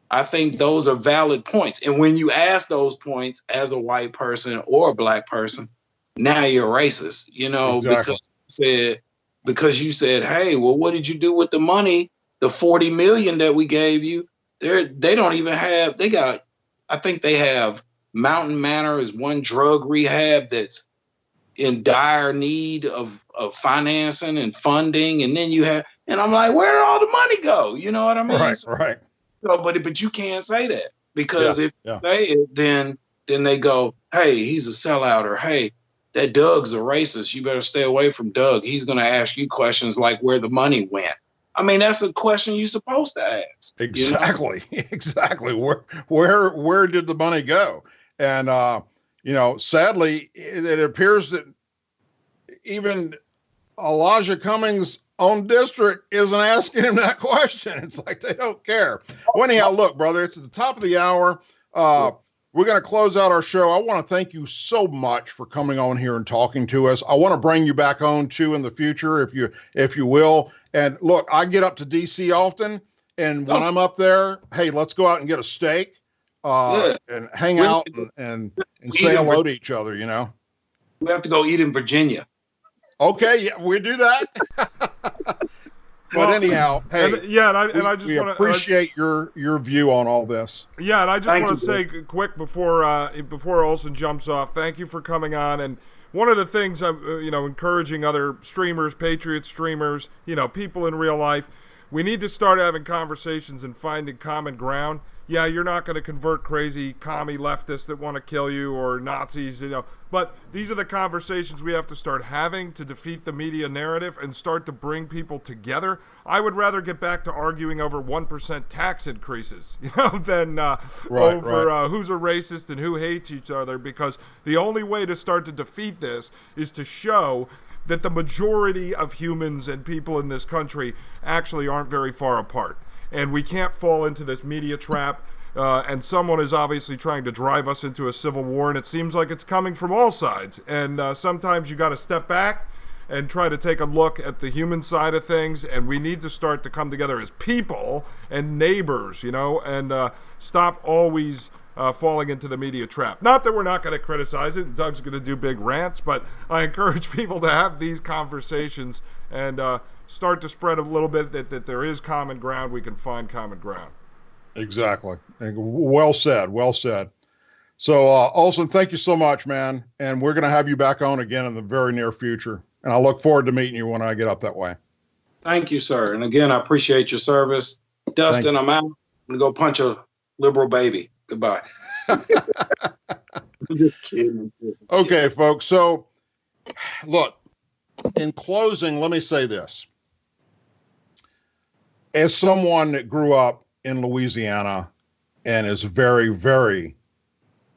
S3: I think those are valid points. And when you ask those points as a white person or a black person, now you're racist, exactly. because you said, hey, well, what did you do with the money? The 40 million that we gave you? They don't even have, I think they have Mountain Manor is one drug rehab that's in dire need of financing and funding. And then you have, and I'm like, where did all the money go? You know what I mean?
S2: Right, right.
S3: So, but you can't say that, because
S2: Yeah,
S3: if
S2: yeah.
S3: you say it, then they go, hey, he's a sellout, or hey, that Doug's a racist. You better stay away from Doug. He's going to ask you questions like where the money went. I mean, that's a question you're supposed to ask.
S2: Exactly. You know? Exactly. Where did the money go? And, sadly, it appears that even Elijah Cummings' own district isn't asking him that question. It's like they don't care. Well, anyhow, look, brother, it's at the top of the hour. We're going to close out our show. I want to thank you so much for coming on here and talking to us. I want to bring you back on too in the future, if you will. And look, I get up to DC often, and when I'm up there, hey, let's go out and get a steak, and hang out and say hello to each other.
S3: We have to go eat in Virginia.
S2: Okay, yeah, we do that. But anyhow, hey,
S1: I just
S2: we appreciate your view on all this.
S1: Yeah, and I just want to say quick before Olson jumps off, thank you for coming on. And one of the things I'm encouraging other streamers, Patriot streamers, people in real life, we need to start having conversations and finding common ground. Yeah, you're not going to convert crazy commie leftists that want to kill you, or Nazis, but these are the conversations we have to start having to defeat the media narrative and start to bring people together. I would rather get back to arguing over 1% tax increases, than over who's a racist and who hates each other, because the only way to start to defeat this is to show that the majority of humans and people in this country actually aren't very far apart. And we can't fall into this media trap, and someone is obviously trying to drive us into a civil war, and it seems like it's coming from all sides. And sometimes you got to step back and try to take a look at the human side of things, and we need to start to come together as people and neighbors, and stop always falling into the media trap. Not that we're not going to criticize it, and Doug's going to do big rants, but I encourage people to have these conversations and start to spread a little bit that there is common ground. We can find common ground.
S2: Exactly. Well said. Well said. So, Olson, thank you so much, man. And we're going to have you back on again in the very near future. And I look forward to meeting you when I get up that way.
S3: Thank you, sir. And again, I appreciate your service. Dustin, I'm out. I'm going to go punch a liberal baby. Goodbye. I'm just kidding.
S2: Okay, folks. So, look, in closing, let me say this. As someone that grew up in Louisiana and is very, very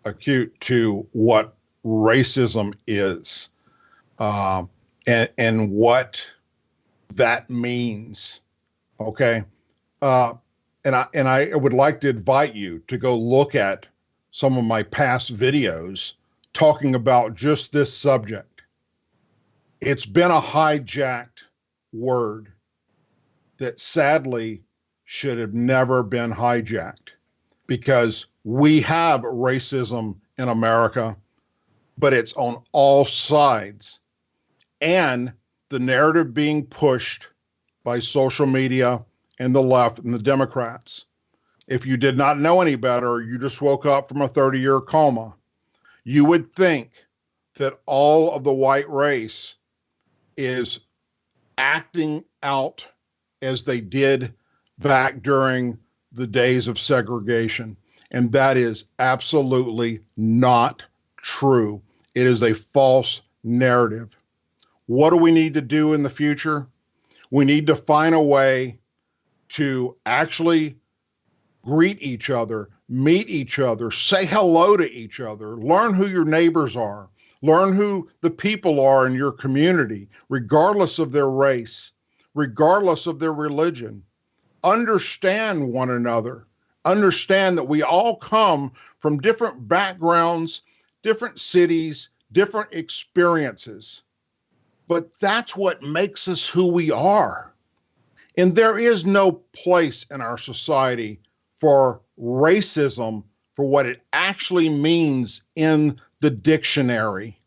S2: acute to what racism is, and what that means, okay? And I would like to invite you to go look at some of my past videos talking about just this subject. It's been a hijacked word that sadly should have never been hijacked, because we have racism in America, but it's on all sides. And the narrative being pushed by social media and the left and the Democrats. If you did not know any better, you just woke up from a 30-year coma, you would think that all of the white race is acting out as they did back during the days of segregation. And that is absolutely not true. It is a false narrative. What do we need to do in the future? We need to find a way to actually greet each other, meet each other, say hello to each other, learn who your neighbors are, learn who the people are in your community, regardless of their race, regardless of their religion. Understand one another. Understand that we all come from different backgrounds, different cities, different experiences. But that's what makes us who we are. And there is no place in our society for racism, for what it actually means in the dictionary.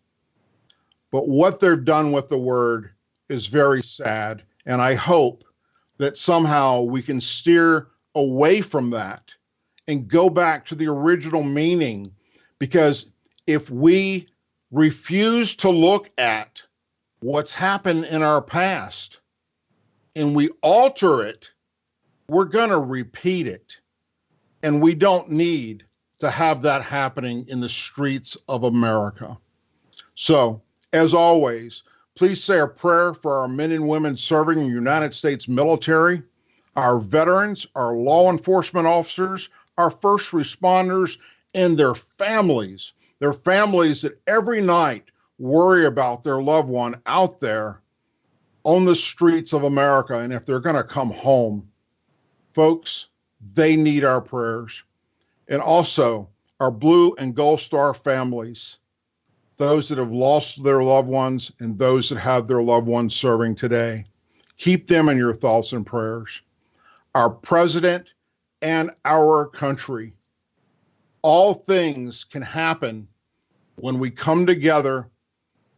S2: But what they've done with the word is very sad. And I hope that somehow we can steer away from that and go back to the original meaning, Because if we refuse to look at what's happened in our past and we alter it, we're going to repeat it. And we don't need to have that happening in the streets of America. So, as always, please say a prayer for our men and women serving in the United States military, our veterans, our law enforcement officers, our first responders, and their families that every night worry about their loved one out there on the streets of America, and if they're going to come home. Folks, they need our prayers. And also our Blue and Gold Star families, those that have lost their loved ones and those that have their loved ones serving today. Keep them in your thoughts and prayers. Our president and our country. All things can happen when we come together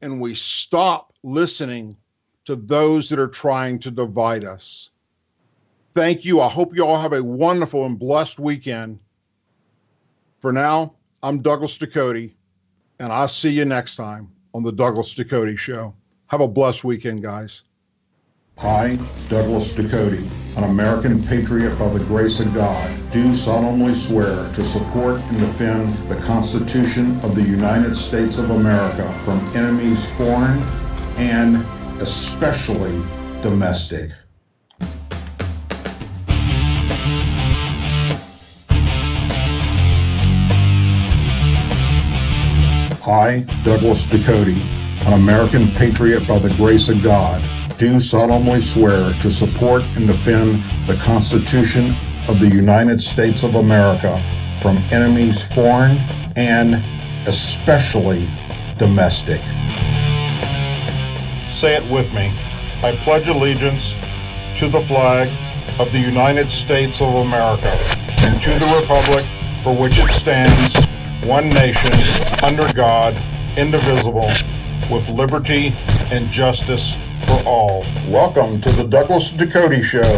S2: and we stop listening to those that are trying to divide us. Thank you. I hope you all have a wonderful and blessed weekend. For now, I'm Douglas Ducote, and I'll see you next time on the Douglas Ducote Show. Have a blessed weekend, guys.
S4: I, Douglas Ducote, an American patriot by the grace of God, do solemnly swear to support and defend the Constitution of the United States of America from enemies foreign and especially domestic. I, Douglas Ducote, an American patriot by the grace of God, do solemnly swear to support and defend the Constitution of the United States of America from enemies foreign and especially domestic. Say it with me. I pledge allegiance to the flag of the United States of America and to the republic for which it stands, one nation, under God, indivisible, with liberty and justice for all. Welcome to the Douglas Ducote Show.